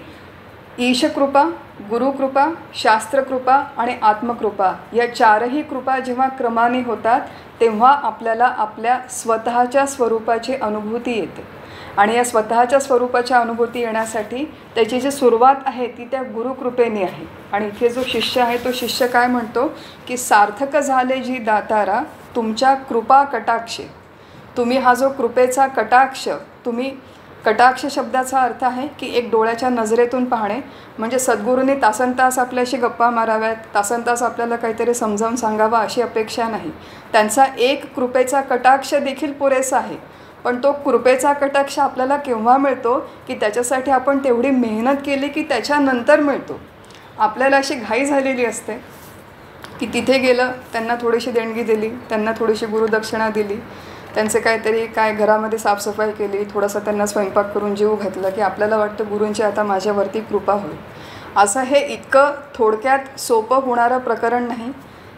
ईशकृपा, गुरुकृपा, शास्त्रकृपा आणि आत्मकृपा या 4ही कृपा जेव्हा क्रमाने होतात तेव्हा आपल्याला आपल्या स्वतःच्या स्वरूपाची अनुभूती येते. आणि या स्वतःच्या स्वरूपाच्या अनुभूती येण्यासाठी त्याची जी सुरुवात आहे ती त्या गुरुकृपेने आहे. आणि इथे जो शिष्य आहे तो शिष्य काय म्हणतो की सार्थक झाले जी दातारा तुमच्या कृपा कटाक्षे. तुम्ही हा जो कृपेचा कटाक्ष, तुम्ही, कटाक्ष शब्दाचा अर्थ आहे की एक डोळ्याच्या नजरेतून पाहणे, म्हणजे सद्गुरूंनी तासनतास आपल्याशी गप्पा माराव्यात, तासनतास आपल्याला काहीतरी समजावून सांगावं अशी अपेक्षा नाही. त्यांचा एक कृपेचा कटाक्ष देखील पुरेसा आहे. पण तो कृपेचा कटाक्ष आपल्याला केव्हा मिळतो की त्याच्यासाठी आपण तेवढी मेहनत केली की त्याच्यानंतर मिळतो. आपल्याला अशी घाई झालेली असते की तिथे गेलं, त्यांना थोडीशी देणगी दिली, त्यांना थोडीशी गुरुदक्षिणा दिली, त्यांचे काहीतरी काय घरामध्ये साफसफाई केली, थोडासा त्यांना स्वयंपाक करून जीव घातलं की आपल्याला वाटतं गुरूंची आता माझ्यावरती कृपा होईल. असं हे इतकं थोडक्यात सोपं होणारं प्रकरण नाही.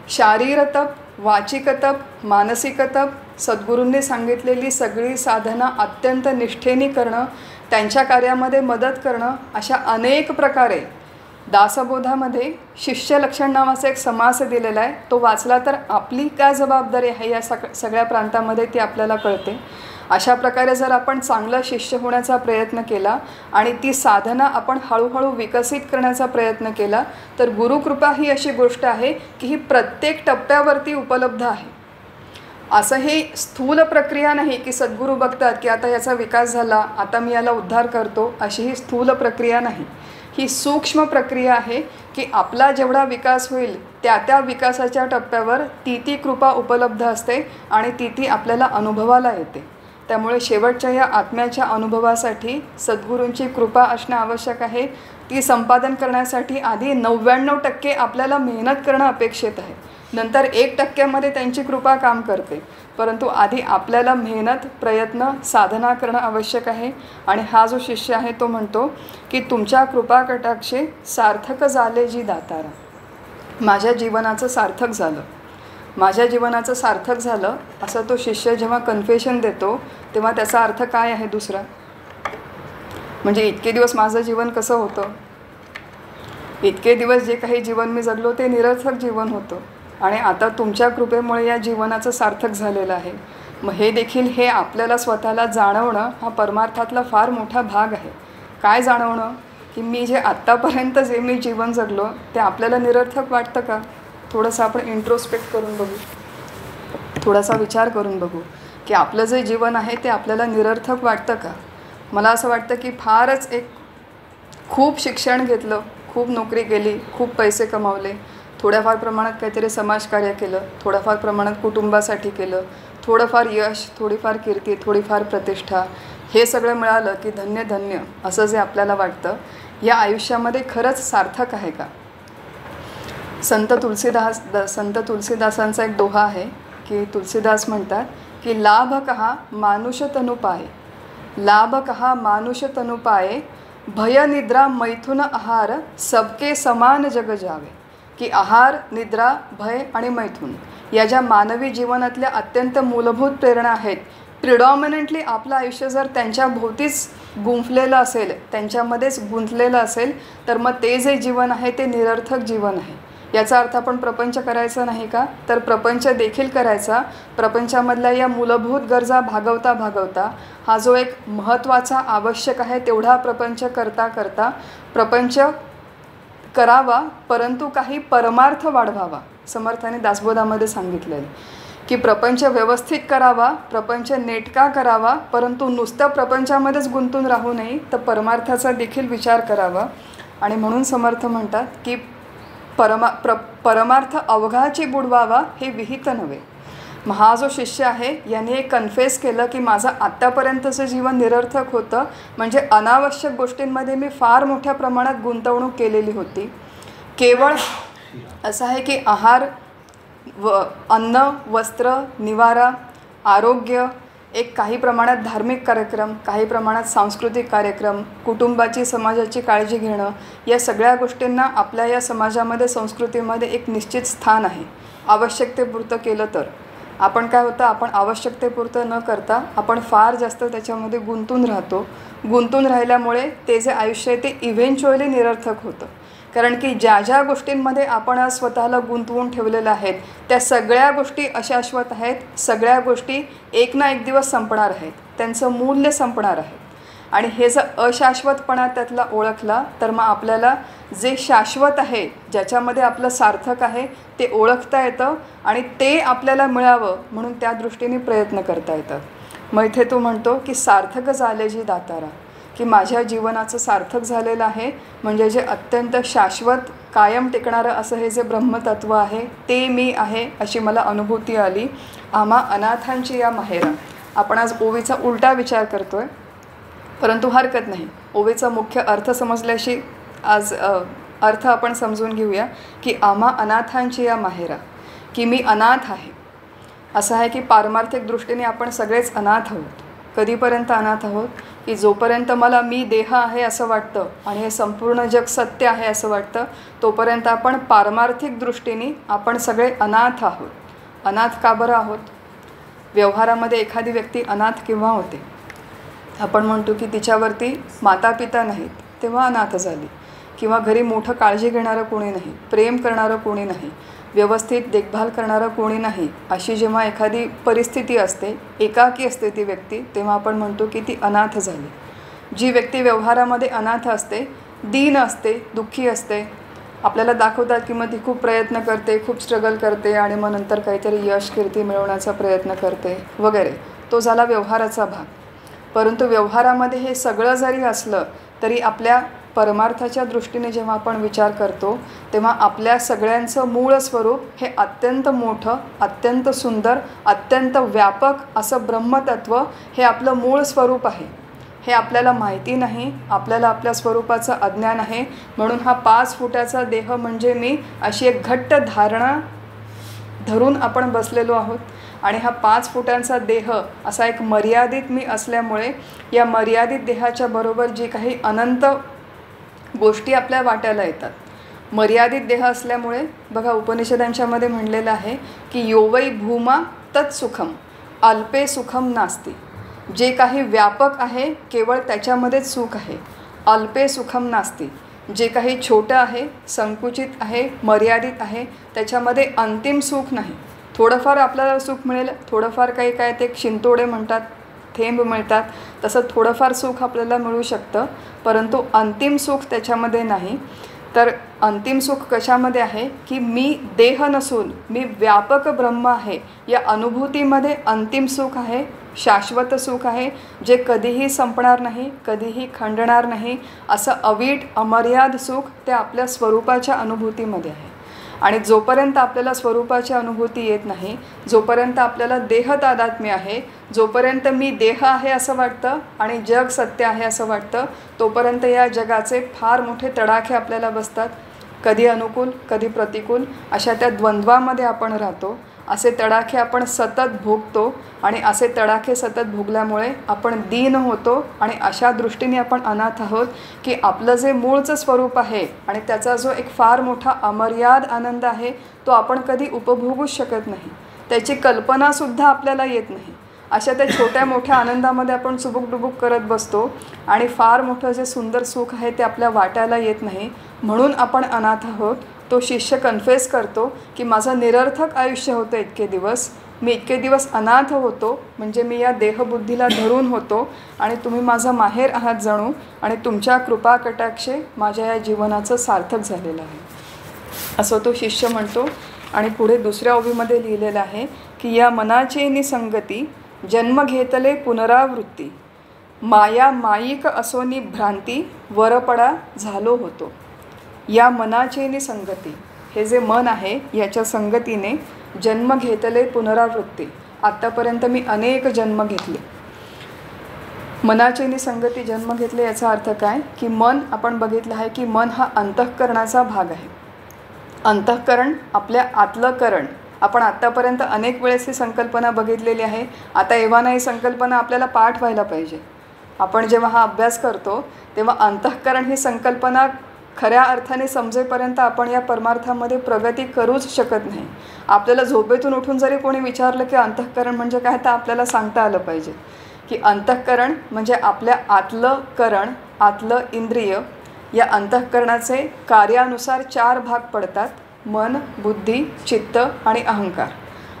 शारीर तप, वाचिक तप, मानसिक तप, सद्गुरूंनी सांगितलेली सगळी साधना अत्यंत निष्ठेने करणं, त्यांच्या कार्यामध्ये मदत करणं, अशा अनेक प्रकारे दासबोधामध्ये शिष्य लक्षण नावाचा एक समास दिलेला आहे. तो वाचला तर आपली काय जबाबदारी आहे या सगळ्या प्रांतामध्ये ती आपल्याला कळते. अशा प्रकारे जर आपण चांगलं शिष्य होण्याचा प्रयत्न केला आणि ती साधना आपण हळूहळू विकसित करण्याचा प्रयत्न केला तर गुरुकृपा ही अशी गोष्ट आहे की ही प्रत्येक टप्प्यावरती उपलब्ध आहे. असं ही स्थूल प्रक्रिया नाही की सद्गुरू बघतात की आता याचा विकास झाला, आता मी याला उद्धार करतो, अशी ही स्थूल प्रक्रिया नाही. ही सूक्ष्म प्रक्रिया आहे की आपला जेवढा विकास होईल त्या विकासाच्या टप्प्यावर ती कृपा उपलब्ध असते आणि ती आपल्याला अनुभवाला येते. त्यामुळे शेवटच्या या आत्म्याच्या अनुभवासाठी सद्गुरूंची कृपा असणं आवश्यक आहे. ती संपादन करण्यासाठी आधी 99% आपल्याला मेहनत करणं अपेक्षित आहे. नंतर 1% त्यांची कृपा काम करते. परंतु आधी आपल्याला मेहनत, प्रयत्न, साधना करणं आवश्यक आहे. आणि हा जो शिष्य आहे तो म्हणतो की तुमच्या कृपा कटाक्षे सार्थक झाले जी दातारा. माझ्या जीवनाचं सार्थक झालं, माझ्या जीवनाचं सार्थक झालं असं तो शिष्य जेव्हा कन्फेशन देतो तेव्हा त्याचा अर्थ काय आहे दुसरा? म्हणजे इतके दिवस माझं जीवन कसं होतं, इतके दिवस जे काही जीवन मी जगलो ते निरर्थक जीवन होतं आणि आता तुमच्या कृपेमुळे या जीवनाचं सार्थक झालेलं आहे. मग हे देखील हे आपल्याला स्वतःला जाणवणं हा परमार्थातला फार मोठा भाग आहे. काय जाणवणं? की मी जे आत्तापर्यंत जे मी जीवन जगलो ते आपल्याला निरर्थक वाटतं का? थोडंसं आपण इंट्रोस्पेक्ट करून बघू, थोडासा विचार करून बघू की आपलं जे जीवन आहे ते आपल्याला निरर्थक वाटतं का? मला असं वाटतं की फारच खूप शिक्षण घेतलं, खूप नोकरी केली, खूप पैसे कमावले, थोड्याफार प्रमाणात काहीतरी समाजकार्य केलं, थोड्याफार प्रमाणात कुटुंबासाठी केलं, थोडंफार यश, थोडीफार कीर्ती, थोडीफार प्रतिष्ठा, हे सगळं मिळालं की धन्य धन्य असं जे आपल्याला वाटतं या आयुष्यामध्ये खरंच सार्थक आहे का? संत तुलसीदासांचा एक दोहा आहे की तुलसीदास म्हणतात की लाभ कहा मानुष तनु पाये, लाभ कहा मानुष तनु पाये, भय निद्रा मैथुन आहार सबके समान जग जावे. की आहार, निद्रा, भय आणि मैथुन या ज्या मानवी जीवनातल्या अत्यंत मूलभूत प्रेरणा आहेत, प्रिडॉमिनंटली आपलं आयुष्य जर त्यांच्या भोवतीच गुंफलेलं असेल, त्यांच्यामध्येच गुंतलेलं असेल तर मग ते जे जीवन आहे ते निरर्थक जीवन आहे. याचा अर्थ आपण प्रपंच करायचा नाही का? तर प्रपंच देखील करायचा. प्रपंचामधल्या या मूलभूत गरजा भागवता भागवता हा जो एक महत्त्वाचा आवश्यक आहे तेवढा प्रपंच करता करता प्रपंच करावा, परंतु काही परमार्थ वाढवावा. समर्थाने दासबोधामध्ये सांगितलं आहे की प्रपंच व्यवस्थित करावा, प्रपंच नेटका करावा, परंतु नुसतं प्रपंचामध्येच गुंतून राहू नये, तर परमार्थाचा देखील विचार करावा. आणि म्हणून समर्थ म्हणतात की परमार्थ अवघाची बुडवावा हे विहित नव्हे. हा जो शिष्य आहे याने एक कन्फेस केलं की माझं आत्तापर्यंतचं जीवन निरर्थक होतं, म्हणजे अनावश्यक गोष्टींमध्ये मी फार मोठ्या प्रमाणात गुंतवणूक केलेली होती. केवळ असं आहे की आहार, अन्न, वस्त्र, निवारा, आरोग्य, एक काही प्रमाणात धार्मिक कार्यक्रम, काही प्रमाणात सांस्कृतिक कार्यक्रम, कुटुंबाची, समाजाची काळजी घेणं, या सगळ्या गोष्टींना आपल्या या समाजामध्ये, संस्कृतीमध्ये एक निश्चित स्थान आहे. आवश्यकतेपुरतं केलं तर आपण काय होतं, आपण आवश्यकतेपुरतं न करता आपण फार जास्त त्याच्यामध्ये गुंतून राहतो. गुंतून राहिल्यामुळे ते जे आयुष्य आहे ते इव्हेंच्युअली निरर्थक होतं. कारण की ज्या ज्या गोष्टींमध्ये आपण आज स्वतःला गुंतवून ठेवलेलं आहेत त्या सगळ्या गोष्टी अशाश्वत आहेत. सगळ्या गोष्टी एक ना एक दिवस संपणार आहेत, त्यांचं मूल्य संपणार आहे. आणि हे जर अशाश्वतपणा त्यातला ओळखला तर मग आपल्याला जे शाश्वत आहे, ज्याच्यामध्ये आपलं सार्थक आहे ते ओळखता येतं आणि ते आपल्याला मिळावं म्हणून त्या दृष्टीने प्रयत्न करता येतात. मग इथे तो म्हणतो की सार्थक झाले जी दातारा, की माझ्या जीवनाचं सार्थक झालेलं आहे, म्हणजे जे अत्यंत शाश्वत कायम टिकणारं असं हे जे ब्रह्मतत्व आहे ते मी आहे अशी मला अनुभूती आली. आम्हा अनाथांची या माहेरा. आपण आज ओवीचा उलटा विचार करतो आहे, परंतु हरकत नाही. ओवीचा मुख्य अर्थ समजल्याशी आज अर्थ आपण समजून घेऊया की आम्हा अनाथांची या माहेरा, की मी अनाथ आहे. असं आहे की पारमार्थिक दृष्टीने आपण सगळेच अनाथ आहोत. कधीपर्यंत अनाथ आहोत की जोपर्यंत मला मी देह आहे असं वाटतं आणि हे संपूर्ण जग सत्य आहे असं वाटतं, तोपर्यंत आपण पारमार्थिक दृष्टीने आपण सगळे अनाथ आहोत. अनाथ का बरं आहोत? व्यवहारामध्ये एखादी व्यक्ती अनाथ केव्हा होते? आपण म्हणतो की तिच्यावरती माता पिता नाहीत, तेव्हा अनाथ झाली. किंवा घरी मोठं काळजी घेणारं कोणी नाही, प्रेम करणारं कोणी नाही, व्यवस्थित देखभाल करणारं कोणी नाही, अशी जेव्हा एखादी परिस्थिती असते, एकाकी असते ती व्यक्ती, तेव्हा आपण म्हणतो की ती अनाथ झाली. जी व्यक्ती व्यवहारामध्ये अनाथ असते, दीन असते, दुःखी असते, आपल्याला दाखवतात की मग ती खूप प्रयत्न करते, खूप स्ट्रगल करते आणि मग नंतर काहीतरी यश कीर्ती मिळवण्याचा प्रयत्न करते वगैरे, तो झाला व्यवहाराचा भाग. परंतु व्यवहारामध्ये हे सगळं जरी असलं तरी आपल्या परमार्थाच्या दृष्टीने जेव्हा आपण विचार करतो तेव्हा आपल्या सगळ्यांचं मूळ स्वरूप हे अत्यंत मोठं, अत्यंत सुंदर, अत्यंत व्यापक असं ब्रह्मतत्व हे आपलं मूळ स्वरूप आहे. हे आपल्याला माहिती नाही, आपल्याला आपल्या स्वरूपाचं अज्ञान आहे. म्हणून हा 5 फुटाचा देह म्हणजे मी अशी एक घट्ट धारणा धरून आपण बसलेलो आहोत. आणि हा 5 फुटांचा देह असा एक मर्यादित मी असल्यामुळे या मर्यादित देहाच्या बरोबर जी काही अनंत गोष्टी आपल्या वाट्याला येतात. मर्यादित देह असल्यामुळे बघा उपनिषदांच्यामध्ये म्हणलेलं आहे की योवै भूमा तत्सुखम अल्पे सुखम नास्ति. जे काही व्यापक आहे केवळ त्याच्यामध्येच सुख आहे. अल्पे सुखम नास्ति. जे काही छोटं आहे, संकुचित आहे, मर्यादित आहे, त्याच्यामध्ये अंतिम सुख नाही. थोडंफार आपल्याला सुख मिळेल, थोडंफार काही काय ते शिंतोडे म्हणतात, थेंब मिळतात, तसं थोडंफार सुख आपल्याला मिळू शकतं, परंतु अंतिम सुख त्याच्यामध्ये नाही. तर अंतिम सुख कशामध्ये आहे की मी देह नसून मी व्यापक ब्रह्म आहे या अनुभूतीमध्ये अंतिम सुख आहे, शाश्वत सुख आहे, जे कधीही संपणार नाही, कधीही खंडणार नाही, असं अवीट अमर्याद सुख ते आपल्या स्वरूपाच्या अनुभूतीमध्ये आहे. आणि जोपर्यंत आपल्याला स्वरूपाची अनुभूती येत नाही, जोपर्यंत आपल्याला देह तादात्म्य आहे, जोपर्यंत मी देह आहे असं वाटतं आणि जग सत्य आहे असं वाटतं, तोपर्यंत या जगाचे फार मोठे तडाखे आपल्याला बसतात. कधी अनुकूल, कधी प्रतिकूल, अशा त्या द्वंद्वामध्ये आपण राहतो. असे तडाखे आपण सतत भोगतो आणि असे तडाखे सतत भोगल्यामुळे आपण दीन होतो आणि अशा दृष्टीने आपण अनाथ आहोत की आपलं जे मूळचं स्वरूप आहे आणि त्याचा जो एक फार मोठा अमर्याद आनंद आहे तो आपण कधी उपभोगूच शकत नाही. त्याची कल्पनासुद्धा आपल्याला येत नाही. अशा त्या छोट्या मोठ्या आनंदामध्ये आपण चुबुक करत बसतो आणि फार मोठं जे सुंदर सुख आहे ते आपल्या वाट्याला येत नाही. म्हणून आपण अनाथ आहोत. तो शिष्य कन्फेस करतो की माझं निरर्थक आयुष्य होतं इतके दिवस, मी इतके दिवस अनाथ होतो, म्हणजे मी या देहबुद्धीला धरून होतो आणि तुम्ही माझा माहेर आहात जणू, आणि तुमच्या कृपा कटाक्षे माझ्या या जीवनाचं सार्थक झालेलं आहे, असं तो शिष्य म्हणतो. आणि पुढे दुसऱ्या ओवीमध्ये लिहिलेलं आहे की या मनाची निसंगती जन्म घेतले पुनरावृत्ती, माया माईक असोनी भ्रांती वरपडा झालो होतो. या मनाची निसंगती, हे जे मन आहे याच्या संगतीने जन्म घेतले पुनरावृत्ती. आत्तापर्यंत मी अनेक जन्म घेतले. मनाची निसंगती जन्म घेतले याचा अर्थ काय की मन, आपण बघितलं आहे की मन हा अंतःकरणाचा भाग आहे. अंतःकरण आपल्या आतलं करण. आपण आत्तापर्यंत अनेक वेळेस ही संकल्पना बघितलेली आहे. आता एव्हाना ही संकल्पना आपल्याला पाठ व्हायला पाहिजे. आपण जेव्हा हा अभ्यास करतो तेव्हा अंतःकरण ही संकल्पना खऱ्या अर्थाने समजेपर्यंत आपण या परमार्थामध्ये प्रगती करूच शकत नाही. आपल्याला झोपेतून उठून जरी कोणी विचारलं की अंतःकरण म्हणजे काय, तर आपल्याला सांगता आलं पाहिजे की अंतःकरण म्हणजे आपल्या आतलं करण, आतलं इंद्रिय. या अंतःकरणाचे कार्यानुसार 4 भाग पडतात: मन, बुद्धी, चित्त आणि अहंकार.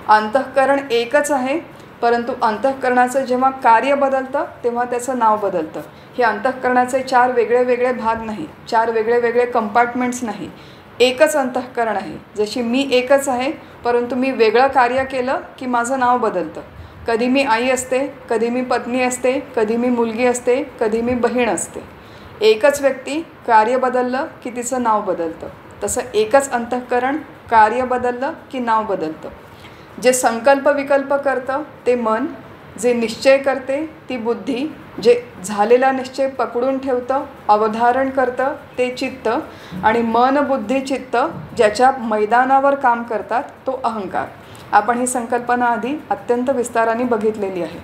अंतःकरण एकच आहे, परंतु अंतःकरणाचं जेव्हा कार्य बदलतं तेव्हा त्याचं नाव बदलतं. हे अंतःकरणाचे 4 वेगळे वेगळे भाग नाही, 4 वेगळे वेगळे कंपार्टमेंट्स नाही, एकच अंतःकरण आहे. जशी मी एकच आहे, परंतु मी वेगळं कार्य केलं की माझं नाव बदलतं. कधी मी आई असते, कधी मी पत्नी असते, कधी मी मुलगी असते, कधी मी बहीण असते. एकच व्यक्ती, कार्य बदललं की तिचं नाव बदलतं. तसं एकच अंतःकरण, कार्य बदललं की नाव बदलतं. जे संकल्प विकल्प करतं ते मन, जे निश्चय करते ती बुद्धी, जे झालेला निश्चय पकडून ठेवतं, अवधारण करतं ते चित्त, आणि मन, बुद्धी, चित्त ज्याच्या मैदानावर काम करतात तो अहंकार. आपण ही संकल्पना आधी अत्यंत विस्ताराने बघितलेली आहे.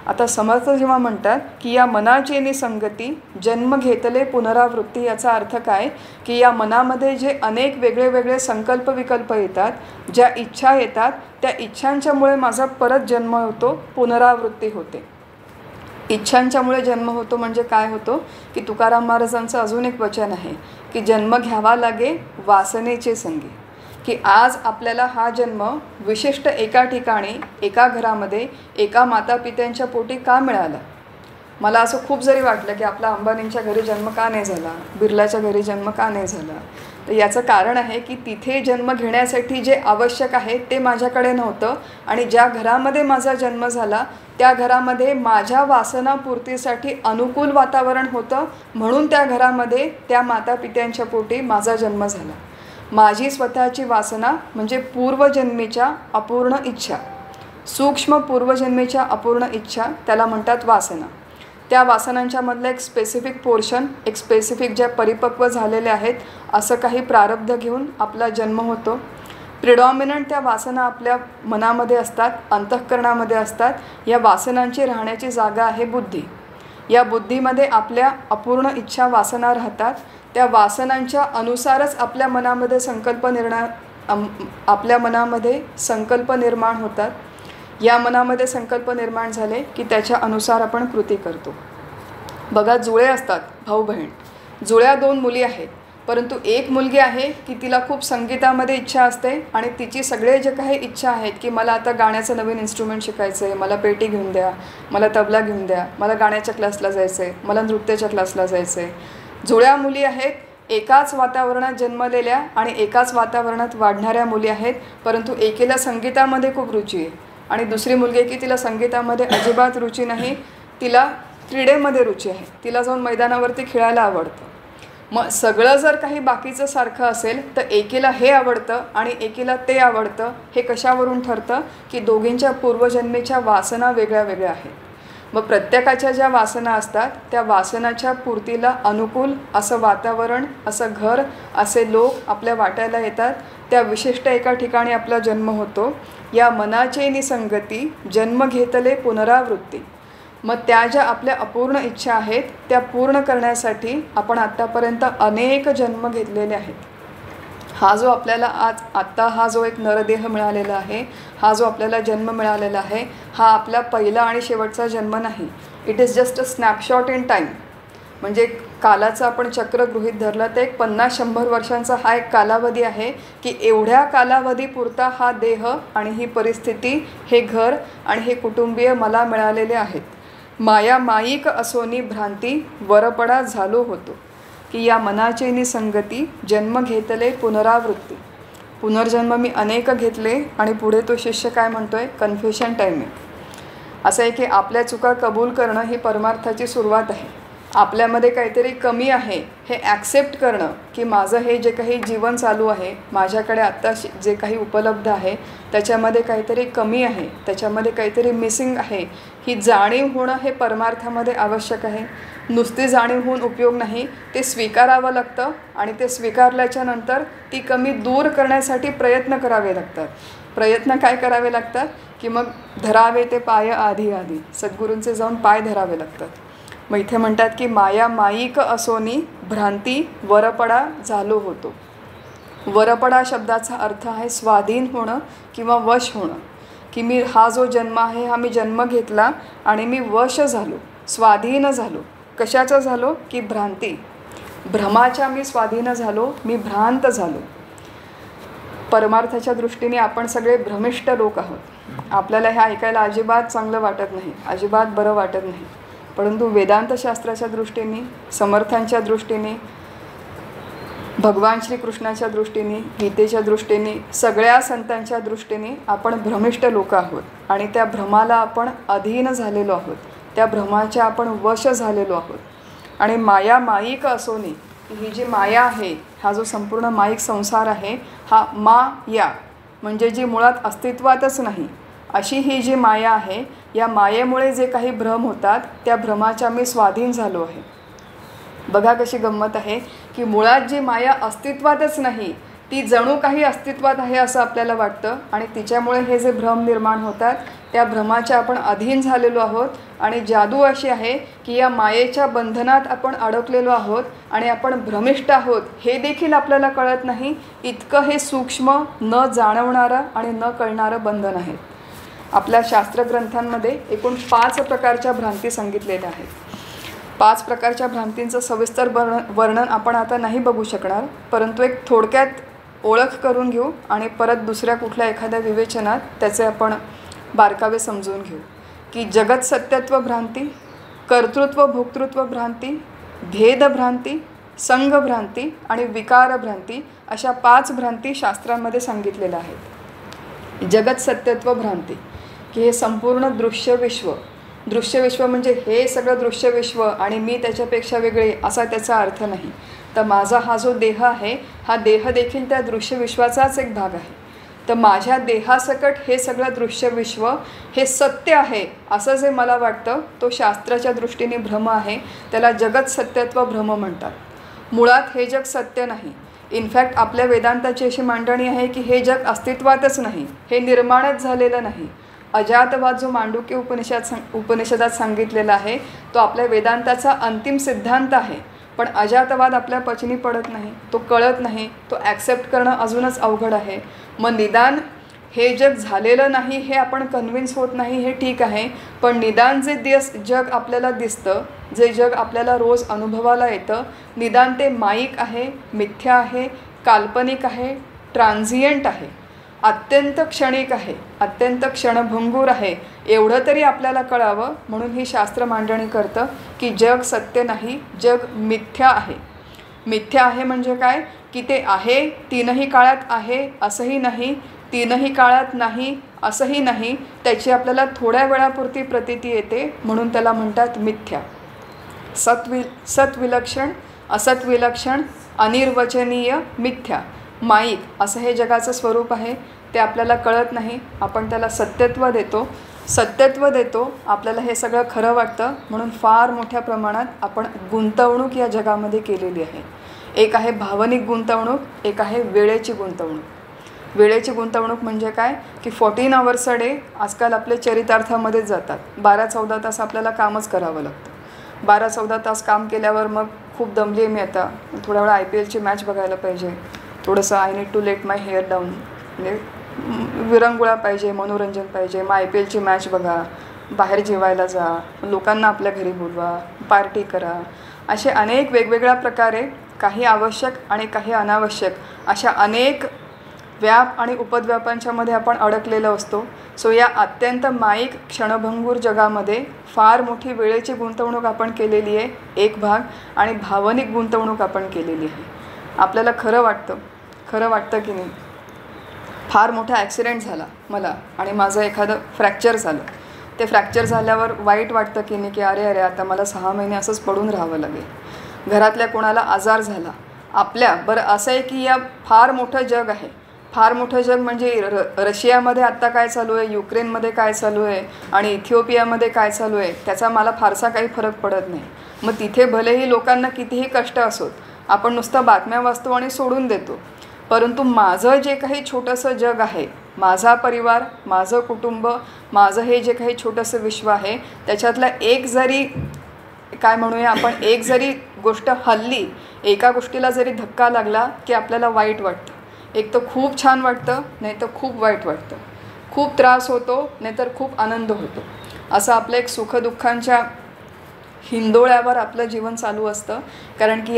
आता समर्थ जेव्हा म्हणतात की या मनाची निसंगती जन्म घेतले पुनरावृत्ती, याचा अर्थ काय की या मनामध्ये जे अनेक वेगळे वेगळे संकल्प विकल्प येतात, ज्या इच्छा येतात, त्या इच्छांच्यामुळे माझा परत जन्म होतो, पुनरावृत्ती होते. इच्छांच्यामुळे जन्म होतो म्हणजे काय होतो की तुकाराम महाराजांचं अजून एक वचन आहे की जन्म घ्यावा लागे वासनेचे संगी, की आज आपल्याला हा जन्म विशिष्ट एका ठिकाणी, एका घरामध्ये, एका मातापित्यांच्या पोटी का मिळाला. मला असं खूप जरी वाटलं की आपला अंबानींच्या घरी जन्म का नाही झाला, बिर्लाच्या घरी जन्म का नाही झाला, तर याचं कारण आहे की तिथे जन्म घेण्यासाठी जे आवश्यक आहे ते माझ्याकडे नव्हतं, आणि ज्या घरामध्ये माझा जन्म झाला त्या घरामध्ये माझ्या वासनापूर्तीसाठी अनुकूल वातावरण होतं, म्हणून त्या घरामध्ये त्या मातापित्यांच्या पोटी माझा जन्म झाला. माझी स्वतःची वासना म्हणजे पूर्वजन्मीच्या अपूर्ण इच्छा, सूक्ष्म पूर्वजन्मीच्या अपूर्ण इच्छा, त्याला म्हणतात वासना. त्या वासनांच्या मधलं एक स्पेसिफिक पोर्शन, एक स्पेसिफिक ज्या परिपक्व झालेल्या आहेत असं काही प्रारब्ध घेऊन आपला जन्म होतो. प्रिडॉमिनंट त्या वासना आपल्या मनामध्ये असतात, अंतःकरणामध्ये असतात. या वासनांची राहण्याची जागा आहे बुद्धी. या बुद्धीमध्ये आपल्या अपूर्ण इच्छा वासना राहतात. त्या वासनांच्या अनुसारच आपल्या मनामध्ये संकल्प निर्माण होतात. या मनामध्ये संकल्प निर्माण झाले की त्याच्या अनुसार आपण कृती करतो. बघा, जुळे असतात भाऊ बहीण, जुळ्या 2 मुली आहेत, परंतु एक मुलगी आहे की तिला खूप संगीतामध्ये इच्छा असते आणि तिची सगळे जे काही इच्छा आहेत की मला आता गाण्याचं नवीन इन्स्ट्रुमेंट शिकायचं आहे, मला पेटी घेऊन द्या, मला तबला घेऊन द्या, मला गाण्याच्या क्लासला जायचं आहे, मला नृत्याच्या क्लासला जायचं आहे. जुळ्या मुली आहेत, एकाच वातावरणात जन्मलेल्या आणि एकाच वातावरणात वाढणाऱ्या मुली आहेत, परंतु एकीला संगीतामध्ये खूप रुची आहे आणि दुसरी मुलगी की तिला संगीतामध्ये अजिबात रुची नाही, तिला क्रीडेमध्ये रुची आहे, तिला जाऊन मैदानावरती खेळायला आवडतं. मग सगळं जर काही बाकीचं सारखं असेल तर एकीला हे आवडतं आणि एकीला ते आवडतं. हे कशावरून ठरतं की दोघींच्या पूर्वजन्मीच्या वासना वेगळ्या वेगळ्या आहेत. मग प्रत्येकाच्या ज्या वासना असतात त्या वासनाच्या पूर्तीला अनुकूल असं वातावरण, असं घर, असे लोक आपल्या वाट्याला येतात. त्या विशिष्ट एका ठिकाणी आपला जन्म होतो. या मनाचे निसंगती जन्म घेतले पुनरावृत्ती. मग त्या ज्या आपल्या अपूर्ण इच्छा आहेत त्या पूर्ण करण्यासाठी आपण आत्तापर्यंत अनेक जन्म घेतलेले आहेत. हा जो आपल्याला आत्ता हा जो एक नरदेह मिळालेला आहे, हा जो आपल्याला जन्म मिळालेला आहे, हा आपला पहिला आणि शेवटचा जन्म नाही. It is just a snapshot in time. म्हणजे कालाचं आपण चक्र गृहीत धरलं तर एक 50-100 वर्षांचा हा एक कालावधी आहे की एवढ्या कालावधीपुरता हा देह आणि ही परिस्थिती, हे घर आणि हे कुटुंबीय मला मिळालेले आहेत. माया माईक असोनी भ्रांती वरपडा झालो होतो, की या मनाचे निसंगती जन्म घेतले पुनरावृत्ती. पुनर्जन्म मी अनेक घेतले. आणि पुढे तो शिष्य काय म्हणतोय, कन्फ्युशन टाईम आहे. असं आहे की आपल्या चुका कबूल करणं ही परमार्थाची सुरुवात आहे. आपल्यामध्ये काहीतरी कमी आहे हे ॲक्सेप्ट करणं, की माझं हे जे काही जीवन चालू आहे, माझ्याकडे आत्ता जे काही उपलब्ध आहे त्याच्यामध्ये काहीतरी कमी आहे, त्याच्यामध्ये काहीतरी मिसिंग आहे, ही जाणीव होणं हे परमार्थामध्ये आवश्यक आहे. नुसती जाणीव होऊन उपयोग नाही, ते स्वीकारावं लागतं आणि ते स्वीकारल्याच्या नंतर ती कमी दूर करण्यासाठी प्रयत्न करावे लागतात. प्रयत्न काय करावे लागतात की मग धरावे ते पाय आधी आधी, सद्गुरूंचे जाऊन पाय धरावे लागतात. मग इथे म्हणतात की माया माईक असोनी भ्रांती वरपडा झालो होतो. वरपडा शब्दाचा अर्थ आहे स्वाधीन होणं किंवा वश होणं, की मी हा जो जन्म आहे हा मी जन्म घेतला आणि मी वश झालो, स्वाधीन झालो. कशाचं झालो की भ्रांती, भ्रमाच्या मी स्वाधीन झालो, मी भ्रांत झालो. परमार्थाच्या दृष्टीने आपण सगळे भ्रमिष्ट लोक आहोत. आपल्याला हे ऐकायला अजिबात चांगलं वाटत नाही, अजिबात बरं वाटत नाही, परंतु वेदांतशास्त्राच्या दृष्टीने, समर्थांच्या दृष्टीने, भगवान श्रीकृष्णाच्या दृष्टीने, गीतेच्या दृष्टीने, सगळ्या संतांच्या दृष्टीने आपण भ्रमिष्ट लोक आहोत. आणि त्या भ्रमाला आपण अधीन झालेलो आहोत, त्या भ्रमाच्या आपण वश झालेलो आहोत. आणि माया माईक असोनी, ही जी माया आहे, हा जो संपूर्ण माईक संसार आहे, हा माया म्हणजे जी मुळात अस्तित्वातच नाही अशी ही जी माया आहे, या मायेमुळे जे काही भ्रम होतात त्या भ्रमाच्या मी स्वाधीन झालो आहे. बघा कशी गंमत आहे की मुळात जी माया अस्तित्वातच नाही ती जणू काही अस्तित्वात आहे असं आपल्याला वाटतं आणि तिच्यामुळे हे जे भ्रम निर्माण होतात त्या भ्रमाच्या आपण अधीन झालेलो आहोत आणि जादू अशी आहे की या मायेच्या बंधनात आपण अडकलेलो आहोत आणि आपण भ्रमिष्ट आहोत हे देखील आपल्याला कळत नाही. इतकं हे सूक्ष्म न जाणवणारं आणि न कळणारं बंधन आहे. आपल्या शास्त्रग्रंथांमध्ये एकूण 5 प्रकारच्या भ्रांती सांगितलेल्या आहेत. 5 प्रकारच्या भ्रांतींचं सविस्तर वर्णन आपण आता नाही बघू शकणार, परंतु एक थोडक्यात ओळख करून घेऊ आणि परत दुसऱ्या कुठल्या एखाद्या विवेचनात त्याचे आपण बारकावे समजून घेऊ. की जगत सत्यत्व भ्रांती, कर्तृत्व भोक्तृत्व भ्रांती, भेदभ्रांती, संघभ्रांती आणि विकारभ्रांती अशा 5 भ्रांती शास्त्रांमध्ये सांगितलेल्या आहेत. जगत सत्यत्व भ्रांती की हे संपूर्ण दृश्यविश्व, दृश्यविश्व म्हणजे हे सगळं दृश्यविश्व आणि मी त्याच्यापेक्षा वेगळे असा त्याचा अर्थ नाही. तर माझा हा जो देह आहे हा देह देखील त्या दृश्यविश्वाचाच एक भाग आहे. तर माझ्या देहासकट हे सगळं दृश्यविश्व हे सत्य आहे असं जे मला वाटतं तो शास्त्राच्या दृष्टीने भ्रम आहे. त्याला जगत सत्यत्व भ्रम म्हणतात. मुळात हे जग सत्य नाही. इनफॅक्ट आपल्या वेदांताची अशी मांडणी आहे की हे जग अस्तित्वातच नाही, हे निर्माणच झालेलं नाही. अजातवाद जो मांडुक्य उपनिषदात सांगितलेला आहे तो आपल्या वेदांताचा अंतिम सिद्धांत आहे. पण अजातवाद आपल्या पचनी पडत नाही, तो कळत नाही, तो ॲक्सेप्ट करणं अजूनच अवघड आहे. मग निदान हे जग झालेलं नाही हे आपण कन्व्हिन्स होत नाही हे ठीक आहे, पण निदान जे जग आपल्याला दिसतं, जे जग आपल्याला रोज अनुभवाला येतं, निदान ते माईक आहे, मिथ्या आहे, काल्पनिक आहे, ट्रान्झियंट आहे, अत्यंत क्षणिक आहे, अत्यंत क्षणभंगूर आहे एवढं तरी आपल्याला कळावं. म्हणून ही शास्त्र मांडणी करतं की जग सत्य नाही, जग मिथ्या आहे. मिथ्या आहे म्हणजे काय की ते आहे, 3ही काळात आहे असंही नाही, 3ही काळात नाही असंही नाही, त्याची आपल्याला थोड्या वेळापुरती प्रतीती येते म्हणून त्याला म्हणतात मिथ्या. सत्विलक्षण, असत्विलक्षण, अनिर्वचनीय, मिथ्या, माईक असं हे जगाचं स्वरूप आहे. ते आपल्याला कळत नाही, आपण त्याला सत्यत्व देतो, आपल्याला हे सगळं खरं वाटतं म्हणून फार मोठ्या प्रमाणात आपण गुंतवणूक या जगामध्ये केलेली आहे. एक आहे भावनिक गुंतवणूक, एक आहे वेळेची गुंतवणूक. वेळेची गुंतवणूक म्हणजे काय की 14 hours a day आजकाल आपले चरितार्थामध्येच जातात. 12-14 तास आपल्याला कामच करावं लागतं. 12-14 तास काम केल्यावर मग खूप दमली आहे मी आता, थोड्या वेळा IPLची मॅच बघायला पाहिजे, थोडंसं I need to let my hair down, म्हणजे विरंगुळा पाहिजे, मनोरंजन पाहिजे. मग IPLची मॅच बघा, बाहेर जेवायला जा, लोकांना आपल्या घरी बोलवा, पार्टी करा. असे अनेक वेगवेगळ्या प्रकारे काही आवश्यक आणि काही अनावश्यक अशा अनेक व्याप आणि उपद्व्यापांच्यामध्ये आपण अडकलेलो असतो. सो या अत्यंत माईक क्षणभंगूर जगामध्ये फार मोठी वेळेची गुंतवणूक आपण केलेली आहे एक भाग, आणि भावनिक गुंतवणूक आपण केलेली आहे. आपल्याला खरं वाटतं की नाही. फार मोठा ॲक्सिडेंट झाला मला आणि माझं एखादं फ्रॅक्चर झालं. ते फ्रॅक्चर झाल्यावर वाईट वाटतं की नाही की अरे आता मला 6 महिने असंच पडून राहावं लागेल. घरातल्या कोणाला आजार झाला, बरं असं आहे की या फार मोठं जग आहे. फार मोठं जग म्हणजे रशियामध्ये आत्ता काय चालू आहे, युक्रेनमध्ये काय चालू आहे आणि इथिओपियामध्ये काय चालू आहे त्याचा मला फारसा काही फरक पडत नाही. मग तिथे भलेही लोकांना कितीही कष्ट असोत, आपण नुसतं बातम्या वाचतो आणि सोडून देतो. परंतु माझं जे काही छोटंसं जग आहे, माझा परिवार, माझं कुटुंब, माझं हे जे काही छोटंसं विश्व आहे त्याच्यातला एक जरी काय म्हणूया आपण, एक जरी गोष्ट हल्ली, एका गोष्टीला जरी धक्का लागला की आपल्याला वाईट वाटतं. एक तर खूप छान वाटतं, नाही तर खूप वाईट वाटतं. खूप त्रास होतो, नाही तर खूप आनंद होतो. असं आपलं एक सुखदुःखांच्या हिंदोळ्यावर आपलं जीवन चालू असतं. कारण की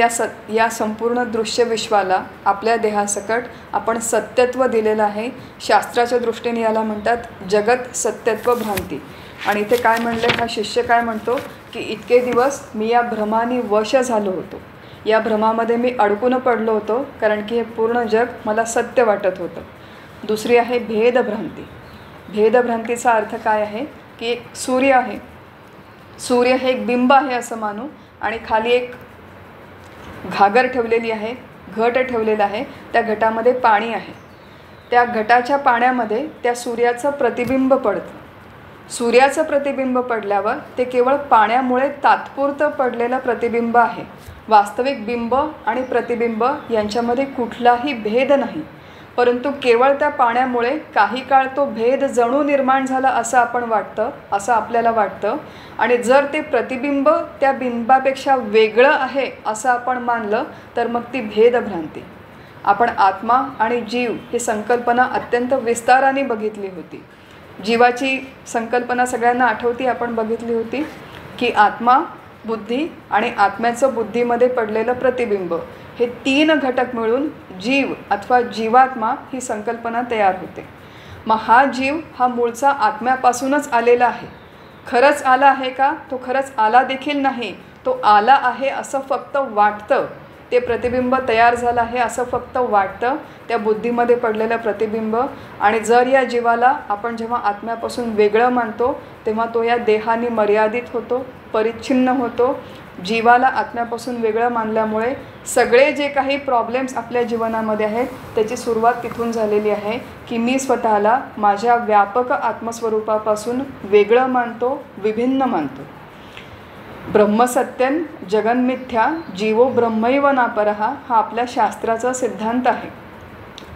या संपूर्ण दृश्यविश्वाला आपल्या देहासकट आपण सत्यत्व दिलेलं आहे. शास्त्राच्या दृष्टीने याला म्हणतात जगत सत्यत्व भ्रांती. आणि इथे काय म्हणलं, हा शिष्य काय म्हणतो की इतके दिवस मी या भ्रमाने वश झालो होतो, या भ्रमामध्ये मी अडकून पडलो होतो कारण की हे पूर्ण जग मला सत्य वाटत होतं. दुसरी आहे भेदभ्रांती. भेदभ्रांतीचा अर्थ काय आहे की एक सूर्य आहे, सूर्य हे एक बिंब आहे असं मानू, आणि खाली एक घागर ठेवलेली आहे, घट ठेवलेला आहे, त्या घटामध्ये पाणी आहे. त्या घटाच्या पाण्यामध्ये त्या सूर्याचं प्रतिबिंब पडतं. सूर्याचं प्रतिबिंब पडल्यावर ते केवळ पाण्यामुळे तात्पुरतं पडलेलं प्रतिबिंब आहे. वास्तविक बिंब आणि प्रतिबिंब यांच्यामध्ये कुठलाही भेद नाही, परंतु केवळ त्या पाण्यामुळे काही काळ तो भेद जणू निर्माण झाला असं आपल्याला वाटतं. आणि जर ते प्रतिबिंब त्या बिंबापेक्षा वेगळं आहे असं आपण मानलं तर मग ती भेदभ्रांती. आपण आत्मा आणि जीव ही संकल्पना अत्यंत विस्ताराने बघितली होती. जीवाची संकल्पना सगळ्यांना आठवती, आपण बघितली होती की आत्मा, बुद्धी आणि आत्म्याचं बुद्धीमध्ये पडलेलं प्रतिबिंब हे 3 घटक मिळून जीव अथवा जीवात्मा ही संकल्पना तयार होते. मग हा जीव हा मूळचा आत्म्यापासूनच आलेला आहे. खरंच आला आहे का? तो खरंच आला देखील नाही. तो आला आहे असं फक्त वाटतं. ते प्रतिबिंब तयार झालं आहे असं फक्त वाटतं, त्या बुद्धीमध्ये पडलेलं प्रतिबिंब. आणि जर या जीवाला आपण जेव्हा आत्म्यापासून वेगळं मानतो तेव्हा तो या देहाने मर्यादित होतो, परिच्छिन्न होतो. जीवाला आत्म्यापासून वेगळं मानल्यामुळे सगळे जे काही प्रॉब्लेम्स आपल्या जीवनामध्ये आहेत त्याची सुरुवात तिथून झालेली आहे की मी स्वतःला माझ्या व्यापक आत्मस्वरूपापासून वेगळं मानतो, विभिन्न मानतो. ब्रह्मसत्यन जगन्मिथ्या जीवो ब्रह्मैव नापरहा हा आपल्या शास्त्राचा सिद्धांत आहे.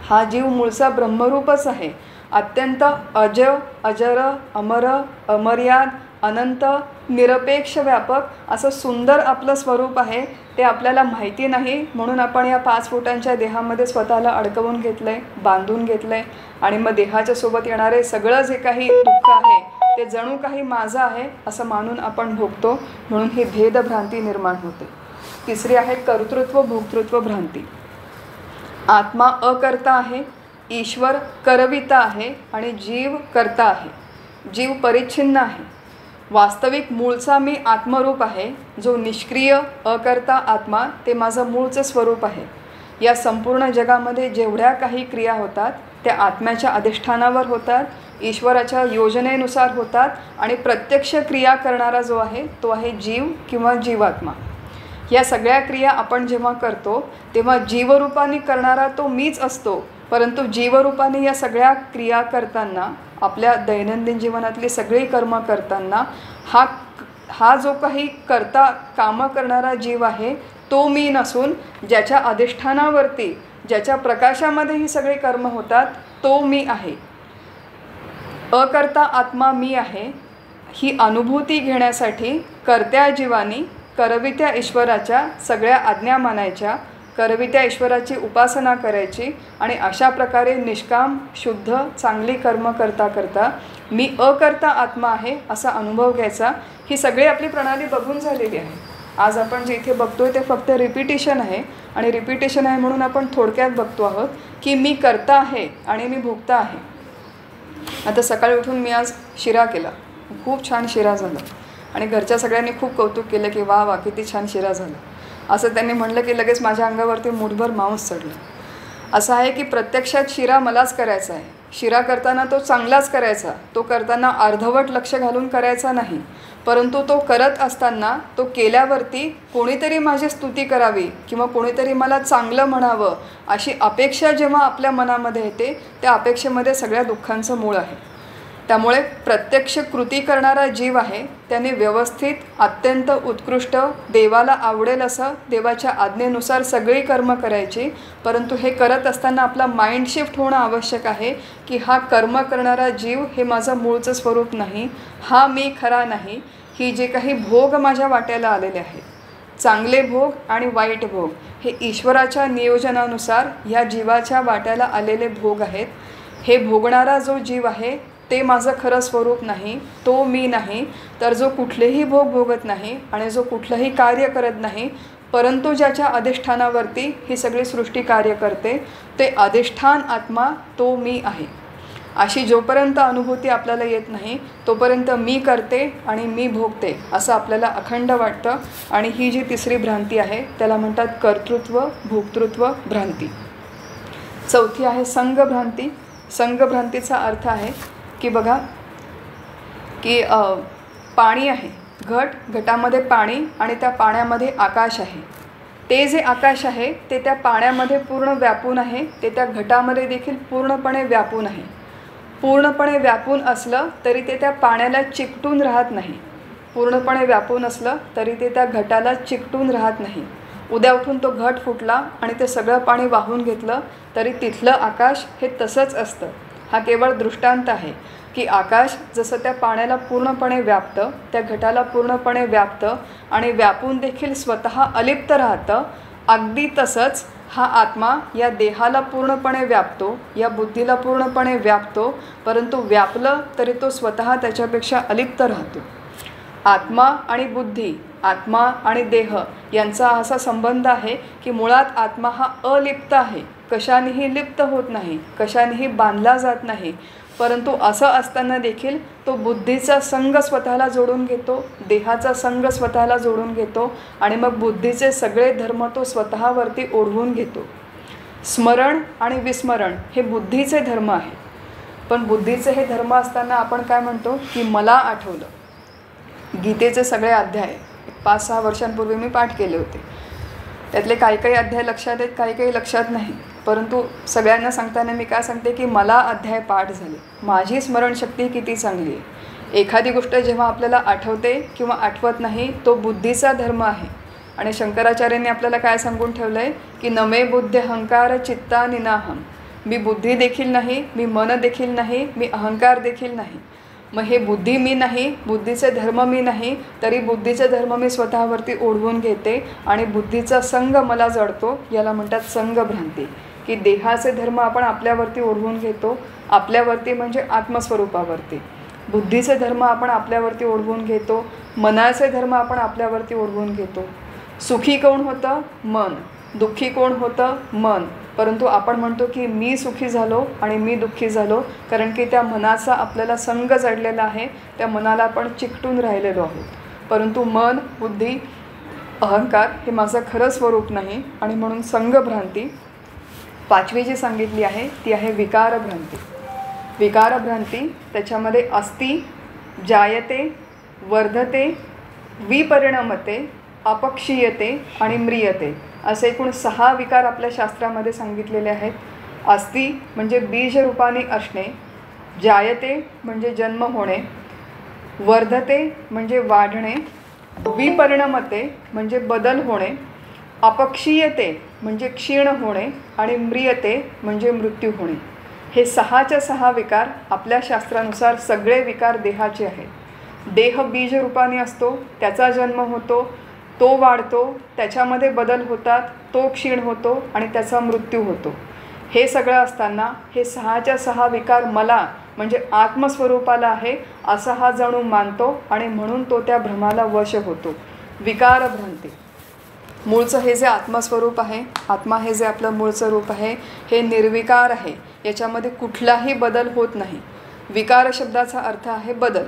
हा जीव मूळचा ब्रह्मरूपच आहे. अत्यंत अज, अजर, अमर, अमर्याद, अनंत, निरपेक्ष, व्यापक असं सुंदर आपलं स्वरूप आहे. ते आपल्याला माहिती नाही म्हणून आपण या 5 फुटांच्या देहामध्ये स्वतःला अडकवून घेतलं आहे, बांधून घेतलं आहे. आणि मग देहाच्या सोबत येणारे सगळं जे काही दुःख आहे ते जणू काही माझं आहे असं मानून आपण भोगतो. म्हणून ही भेदभ्रांती निर्माण होते. तिसरी आहे कर्तृत्व भोक्तृत्व भ्रांती. आत्मा अकर्ता आहे, ईश्वर करविता आहे आणि जीव कर्ता आहे. जीव परिच्छिन्न आहे. वास्तविक मूळचा मी आत्मरूप आहे. जो निष्क्रिय अकर्ता आत्मा ते माझं मूळचं स्वरूप आहे. या संपूर्ण जगामध्ये जेवढ्या काही क्रिया होतात त्या आत्म्याच्या अधिष्ठानावर होतात, ईश्वराच्या योजनेनुसार होतात. आणि प्रत्यक्ष क्रिया करणारा जो आहे तो आहे जीव किंवा जीवात्मा. या सगळ्या क्रिया आपण जेव्हा करतो तेव्हा जीवरूपाने करणारा तो मीच असतो. परंतु जीवरूपाने या सगळ्या क्रिया करताना, आपल्या दैनंदिन जीवनातली सगळी कर्म करताना हा जो काही करता कामं करणारा जीव आहे तो मी नसून ज्याच्या अधिष्ठानावरती, ज्याच्या प्रकाशामध्ये ही सगळी कर्म होतात तो मी आहे. अकर्ता आत्मा मी आहे ही अनुभूती घेण्यासाठी कर्त्या जीवानी करवित्या ईश्वराच्या सगळ्या आज्ञा मानायच्या, करवित्या ईश्वराची उपासना करायची आणि अशा प्रकारे निष्काम शुद्ध चांगली कर्म करता करता मी अकर्ता आत्मा आहे असा अनुभव घ्यायचा. ही सगळी आपली प्रणाली बघून झालेली आहे. आज आपण जे इथे बघतोय ते फक्त रिपिटेशन आहे. आणि रिपिटेशन आहे म्हणून आपण थोडक्यात बघतो आहोत की मी करता आहे आणि मी भोगता आहे. आता सकाळी उठून मी आज शिरा केला, खूप छान शिरा झाला. आणि घरच्या सगळ्यांनी खूप कौतुक केलं की वा वा किती छान शिरा झाला. असं त्यांनी म्हटलं की लगेच माझ्या अंगावरती मूठभर मांस चढलं. असं आहे की प्रत्यक्षात शिरा मलाच करायचा आहे. शिरा करताना तो चांगलाच करायचा. तो करताना अर्धवट लक्ष घालून करायचा नाही. परंतु तो करत असताना, तो केल्यावरती कोणीतरी माझी स्तुती करावी किंवा कोणीतरी मला चांगलं म्हणावं अशी अपेक्षा जेव्हा आपल्या मनामध्ये येते त्या अपेक्षेमध्ये सगळ्या दुःखांचं मूळ आहे. त्यामुळे प्रत्यक्ष कृती करणारा जीव आहे त्याने व्यवस्थित, अत्यंत उत्कृष्ट, देवाला आवडेल असं देवाच्या आज्ञेनुसार सगळी कर्म करायची. परंतु हे करत असताना आपला माइंड शिफ्ट होणं आवश्यक आहे की हा कर्म करणारा जीव हे माझं मूळचं स्वरूप नाही, हा मी खरा नाही. ही जे काही भोग माझ्या वाट्याला आलेले आहेत, चांगले भोग आणि वाईट भोग, हे ईश्वराच्या नियोजनानुसार ह्या जीवाच्या वाट्याला आलेले भोग आहेत. हे भोगणारा जो जीव आहे ते माझं खरं स्वरूप नाही, तो मी नाही. तर जो कुठलेही भोग भोगत नाही आणि जो कुठलंही कार्य करत नाही, परंतु ज्याच्या अधिष्ठानावरती ही सगळी सृष्टी कार्य करते, ते अधिष्ठान आत्मा तो मी आहे. अशी जोपर्यंत अनुभूती आपल्याला येत नाही तोपर्यंत मी करते आणि मी भोगते असं आपल्याला अखंड वाटतं. आणि ही जी तिसरी भ्रांती आहे त्याला म्हणतात कर्तृत्व भोक्तृत्व भ्रांती. चौथी आहे संघभ्रांती. संघभ्रांतीचा अर्थ आहे की बघा की पाणी आहे, घटामध्ये पाणी आणि त्या पाण्यामध्ये आकाश आहे. ते जे आकाश आहे ते त्या पाण्यामध्ये पूर्ण व्यापून आहे, ते त्या घटामध्ये देखील पूर्णपणे व्यापून आहे. पूर्णपणे व्यापून असलं तरी ते त्या पाण्याला चिकटून राहत नाही. पूर्णपणे व्यापून असलं तरी ते त्या घटाला चिकटून राहत नाही. उद्या उठून तो घट फुटला आणि ते सगळं पाणी वाहून घेतलं तरी तिथलं आकाश हे तसंच असतं. हा केवळ दृष्टांत आहे की आकाश जसं त्या पाण्याला पूर्णपणे व्यापतं, त्या घटाला पूर्णपणे व्यापतं आणि व्यापून देखील स्वतः अलिप्त राहतं, अगदी तसंच हा आत्मा या देहाला पूर्णपणे व्यापतो, या बुद्धीला पूर्णपणे व्यापतो, परंतु व्यापलं तरी तो स्वतः त्याच्यापेक्षा अलिप्त राहतो. आत्मा आणि बुद्धी, आत्मा आणि देह यांचा असा संबंध आहे की मुळात आत्मा हा अलिप्त आहे, कशानेही लिप्त होत नाही, कशानेही बांधला जात नाही. परंतु असं असताना देखील तो बुद्धीचा संग स्वतःला जोडून घेतो, देहाचा संग स्वतःला जोडून घेतो आणि मग बुद्धीचे सगळे धर्म तो स्वतःवरती ओढवून घेतो. स्मरण आणि विस्मरण हे बुद्धीचे धर्म आहे. पण बुद्धीचे हे धर्म असताना आपण काय म्हणतो की मला आठवलं. गीतेचे सगळे अध्याय 5-6 वर्षांपूर्वी मी पाठ केले होते. त्यातले काही काही अध्याय लक्षात आहेत, काही काही लक्षात नाही. परंतु सगळ्यांना सांगताना मी काय सांगते की मला अध्याय पाठ झाले. माझी स्मरणशक्ती किती चांगली आहे. एखादी गोष्ट जेव्हा आपल्याला आठवते किंवा आठवत नाही तो बुद्धीचा धर्म आहे. आणि शंकराचार्यांनी आपल्याला काय सांगून ठेवलं आहे की नमे बुद्धी अहंकार चित्ता निनाहम. मी बुद्धी देखील नाही, मी मन देखील नाही, मी अहंकार देखील नाही. मग हे बुद्धी मी नाही, बुद्धीचे धर्म मी नाही, तरी बुद्धीचे धर्म मी स्वतःवरती ओढवून घेते आणि बुद्धीचा संग मला जडतो. याला म्हणतात संगभ्रांती. की देहाचे धर्म आपण आपल्यावरती ओढवून घेतो, आपल्यावरती म्हणजे आत्मस्वरूपावरती. बुद्धीचे धर्म आपण आपल्यावरती ओढवून घेतो, मनाचे धर्म आपण आपल्यावरती ओढवून घेतो. सुखी कोण होतं? मन. दुःखी कोण होतं? मन. परंतु आपण म्हणतो की मी सुखी झालो आणि मी दुःखी झालो, कारण की त्या मनाचा आपल्याला संग जडलेला आहे, त्या मनाला आपण चिकटून राहिलेलो आहोत. परंतु मन, बुद्धी, अहंकार हे माझं खरं स्वरूप नाही. आणि म्हणून संगभ्रांती 5वी जी सांगितली आहे ती आहे विकारभ्रांती. विकारभ्रांती त्याच्यामध्ये अस्ति, जायते, वर्धते, विपरिणमते, अपक्षीयते आणि म्रियते असे एकूण 6 विकार आपल्या शास्त्रामध्ये सांगितलेले आहेत. अस्ति म्हणजे बीज रूपाने असणे, जायते म्हणजे जन्म होणे, वर्धते म्हणजे वाढणे, विपरिणमते म्हणजे बदल होणे, अपक्षीयते म्हणजे क्षीण होणे आणि म्रियते म्हणजे मृत्यू होणे. हे 6च्या 6 विकार आपल्या शास्त्रानुसार सगळे विकार देहाचे आहेत. देह बीज रूपाने असतो, त्याचा जन्म होतो, तो वाढतो, त्याच्यामध्ये बदल होतात, तो क्षीण होतो आणि त्याचा मृत्यू होतो. हे सगळं असताना हे 6च्या 6 विकार मला म्हणजे आत्मस्वरूपाला आहे असा हा जणू मानतो आणि म्हणून तो त्या भ्रमाला वश होतो. विकारभ्रांती. मूळचं हे जे आत्मस्वरूप आहे, आत्मा हे जे आपलं मूळचं रूप आहे हे निर्विकार आहे, याच्यामध्ये कुठलाही बदल होत नाही. विकार शब्दाचा अर्थ आहे बदल.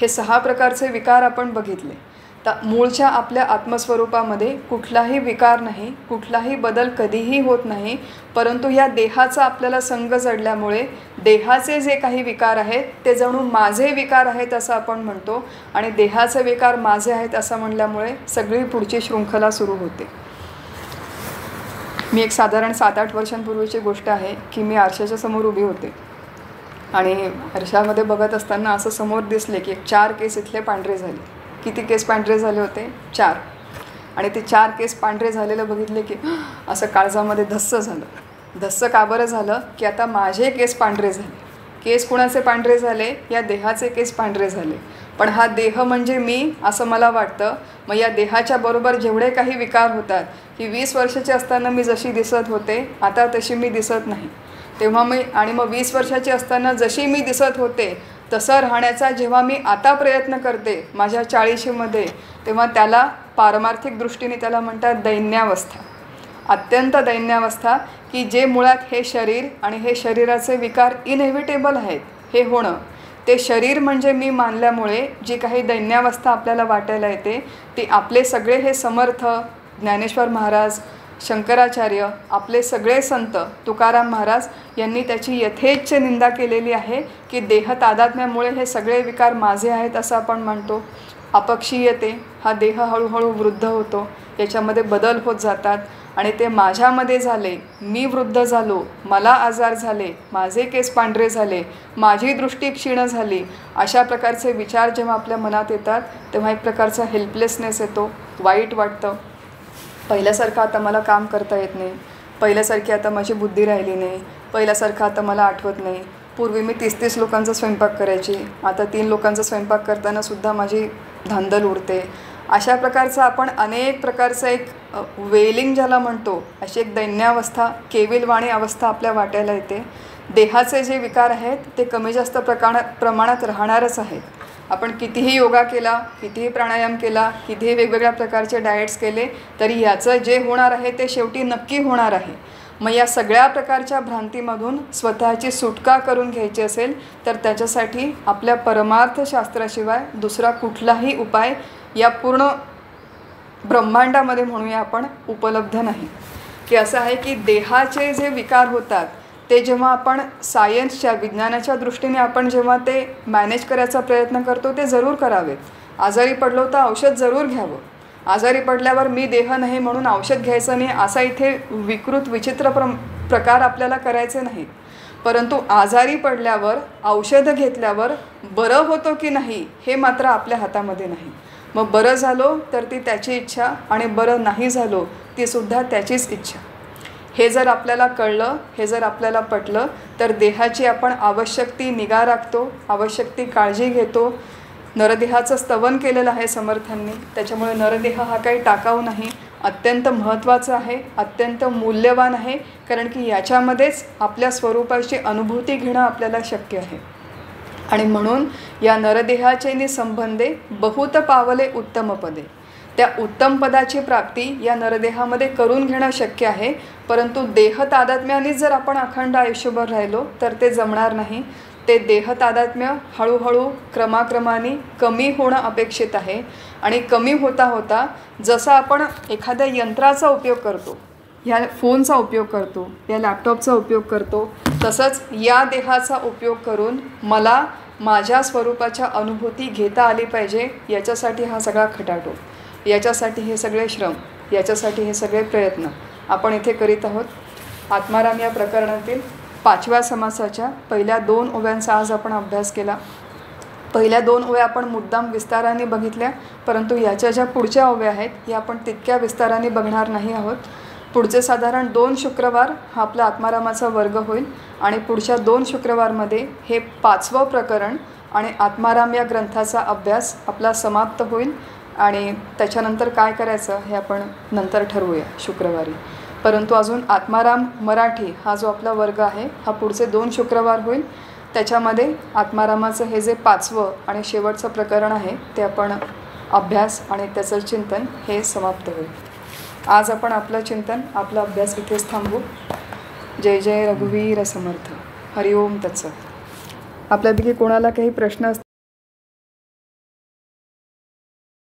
हे 6 प्रकारचे विकार आपण बघितले. तर मूळच्या आपल्या आत्मस्वरूपामध्ये कुठलाही विकार नाही, कुठलाही बदल कधीही होत नाही. परंतु या देहाचा आपल्याला संग जडल्यामुळे देहाचे जे काही विकार आहेत ते जणू माझे विकार आहेत असं आपण म्हणतो आणि देहाचे विकार माझे आहेत असं म्हणल्यामुळे सगळी पुढची शृंखला सुरू होते. मी एक साधारण 7-8 वर्षांपूर्वीची गोष्ट आहे की मी आरशाच्या समोर उभी होते आणि आरशामध्ये बघत असताना असं समोर दिसले की 4 केस इथले पांढरे झाले. किती केस पांढरे झाले होते? 4. आणि ते 4 केस पांढरे झालेलं बघितले की असं काळजामध्ये धस्स झालं. धस्स का बरं झालं की आता माझे केस पांढरे झाले. केस कुणाचे पांढरे झाले? या देहाचे केस पांढरे झाले. पण हा देह म्हणजे मी असं मला वाटतं. मग या देहाच्या बरोबर जेवढे काही विकार होतात की 20 वर्षाचे असताना मी जशी दिसत होते आता तशी मी दिसत नाही. तेव्हा मग 20 वर्षाची असताना जशी मी दिसत होते तसं राहण्याचा जेव्हा मी आता प्रयत्न करते माझ्या 40मध्ये, तेव्हा त्याला पारमार्थिक दृष्टीने त्याला म्हणतात दैन्यावस्था. अत्यंत दैन्यावस्था की जे मुळात हे शरीर आणि हे शरीराचे विकार इनएव्हिटेबल आहेत. हे होणं ते शरीर म्हणजे मी मानल्यामुळे जी काही दैन्यावस्था आपल्याला वाटायला येते ती आपले सगळे हे समर्थ ज्ञानेश्वर महाराज, शंकराचार्य, आपले सगळे संत, तुकाराम महाराज यांनी त्याची यथेच्छ निंदा केलेली आहे की देह तादात्म्यामुळे हे सगळे विकार माझे आहेत असं आपण म्हणतो. अपक्षीयते, हा देह हळूहळू वृद्ध होतो, याच्यामध्ये बदल होत जातात आणि ते माझ्यामध्ये झाले, मी वृद्ध झालो, मला आजार झाले, माझे केस पांढरे झाले, माझी दृष्टी क्षीण झाली, अशा प्रकारचे विचार जेव्हा आपल्या मनात येतात तेव्हा एक प्रकारचा हेल्पलेसनेस येतो, वाईट वाटतं. पहिल्यासारखं आता मला काम करता येत नाही, पहिल्यासारखी आता माझी बुद्धी राहिली नाही, पहिल्यासारखं आता मला आठवत नाही. पूर्वी मी 30-30 लोकांचा स्वयंपाक करायची, आता 3 लोकांचा स्वयंपाक करतानासुद्धा माझी धांदल उडते. अशा प्रकारचं आपण अनेक प्रकारचं एक वेलिंग ज्याला म्हणतो, अशी एक दैन्यावस्था, केविलवाणी अवस्था आपल्या वाट्याला येते. देहाचे जे विकार आहेत ते कमी जास्त प्रमाणात राहणारच आहेत. आपण कितीही योगा केला, कितीही प्राणायाम केला, कितीही वेगवेगळ्या प्रकारचे डाएट्स केले तरी याचं जे होणार आहे ते शेवटी नक्की होणार आहे. मग या सगळ्या प्रकारच्या भ्रांतीमधून स्वतःची सुटका करून घ्यायची असेल तर त्याच्यासाठी आपल्या परमार्थशास्त्राशिवाय दुसरा कुठलाही उपाय या पूर्ण ब्रह्मांडामध्ये म्हणूया आपण उपलब्ध नाही. की असं आहे की देहाचे जे विकार होतात ते जेव्हा आपण सायन्सच्या विज्ञानाच्या दृष्टीने आपण जेव्हा ते मॅनेज करायचा प्रयत्न करतो ते जरूर करावेत. आजारी पडलो तर औषध जरूर घ्यावं. आजारी पडल्यावर मी देह नाही म्हणून औषध घ्यायचं नाही असा इथे विकृत विचित्र प्रकार आपल्याला करायचे नाहीत. परंतु आजारी पडल्यावर औषधं घेतल्यावर बरं होतं की नाही हे मात्र आपल्या हातामध्ये नाही. मग बरं झालो तर ती त्याची इच्छा आणि बरं नाही झालो तीसुद्धा त्याचीच इच्छा. हे जर आपल्याला कळलं, हे जर आपल्याला पटलं तर देहाची आपण आवश्यक ती निगा राखतो, आवश्यक ती काळजी घेतो. नरदेहाचं स्तवन केलेलं आहे समर्थांनी, त्याच्यामुळे नरदेह हा काही टाकाऊ नाही, अत्यंत महत्त्वाचा आहे, अत्यंत मूल्यवान आहे. कारण की याच्यामध्येच आपल्या स्वरूपाची अनुभूती घेणं आपल्याला शक्य आहे. आणि म्हणून या नरदेहाचे संबंधे बहुत पावले उत्तम पदे, त्या उत्तम पदाची प्राप्ती या नरदेहामध्ये करून घेणं शक्य आहे. परंतु देह तादात्म्यानेच जर आपण अखंड आयुष्यभर राहिलो तर ते जमणार नाही. ते देह तादात्म्य हळूहळू क्रमाक्रमाने कमी होणं अपेक्षित आहे. आणि कमी होता होता जसं आपण एखाद्या यंत्राचा उपयोग करतो, ह्या फोनचा उपयोग करतो, या लॅपटॉपचा उपयोग करतो, तसंच या देहाचा उपयोग करून मला माझ्या स्वरूपाच्या अनुभूती घेता आली पाहिजे. याच्यासाठी हा सगळा खटाटो, याच्यासाठी हे सगळे श्रम, याच्यासाठी हे सगळे प्रयत्न आपण इथे करीत आहोत. आत्माराम या प्रकरणातील 5व्या समासाच्या पहिल्या 2 ओव्यांचा आज आपण अभ्यास केला. पहिल्या 2 ओव्या आपण मुद्दाम विस्ताराने बघितल्या, परंतु याच्या ज्या पुढच्या ओव्या आहेत या आपण तितक्या विस्ताराने बघणार नाही आहोत. पुढचे साधारण 2 शुक्रवार हा आपला आत्मारामाचा वर्ग होईल आणि पुढच्या 2 शुक्रवारमध्ये हे 5वं प्रकरण आणि आत्माराम या ग्रंथाचा अभ्यास आपला समाप्त होईल. आणि त्याच्यानंतर काय करायचं हे आपण नंतर ठरवूया शुक्रवारी. परंतु अजून आत्माराम मराठी हा जो आपला वर्ग आहे हा पुढचे 2 शुक्रवार होईल. त्याच्यामध्ये आत्मारामाचं हे जे 5वं आणि शेवटचं प्रकरण आहे ते आपण अभ्यास आणि त्याचं चिंतन हे समाप्त होईल. आज आपण आपलं चिंतन, आपला अभ्यास इथेच थांबवू. जय जय रघुवीर समर्थ. हरिओम तत्सत. आपल्यापैकी कोणाला काही प्रश्न असतील